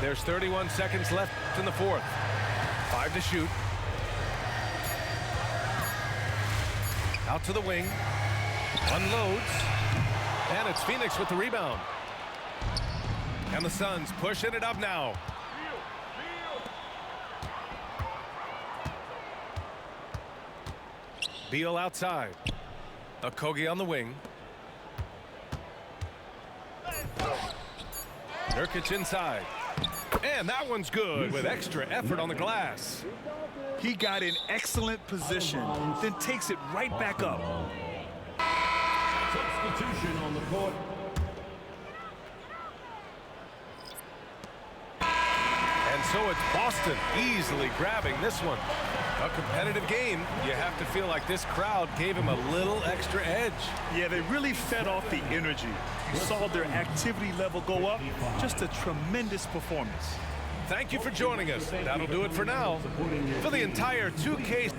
There's 31 seconds left in the fourth. 5 to shoot. Out to the wing. Unloads. And it's Phoenix with the rebound. And the Suns pushing it up now. Beal outside. Okogie on the wing. Nurkic inside. And that one's good with extra effort on the glass. He got in excellent position, then takes it right back up. Substitution on the court. And so it's Boston easily grabbing this one. A competitive game. You have to feel like this crowd gave him a little extra edge. Yeah, they really fed off the energy. You saw their activity level go up. Just a tremendous performance. Thank you for joining us. That'll do it for now. For the entire 2K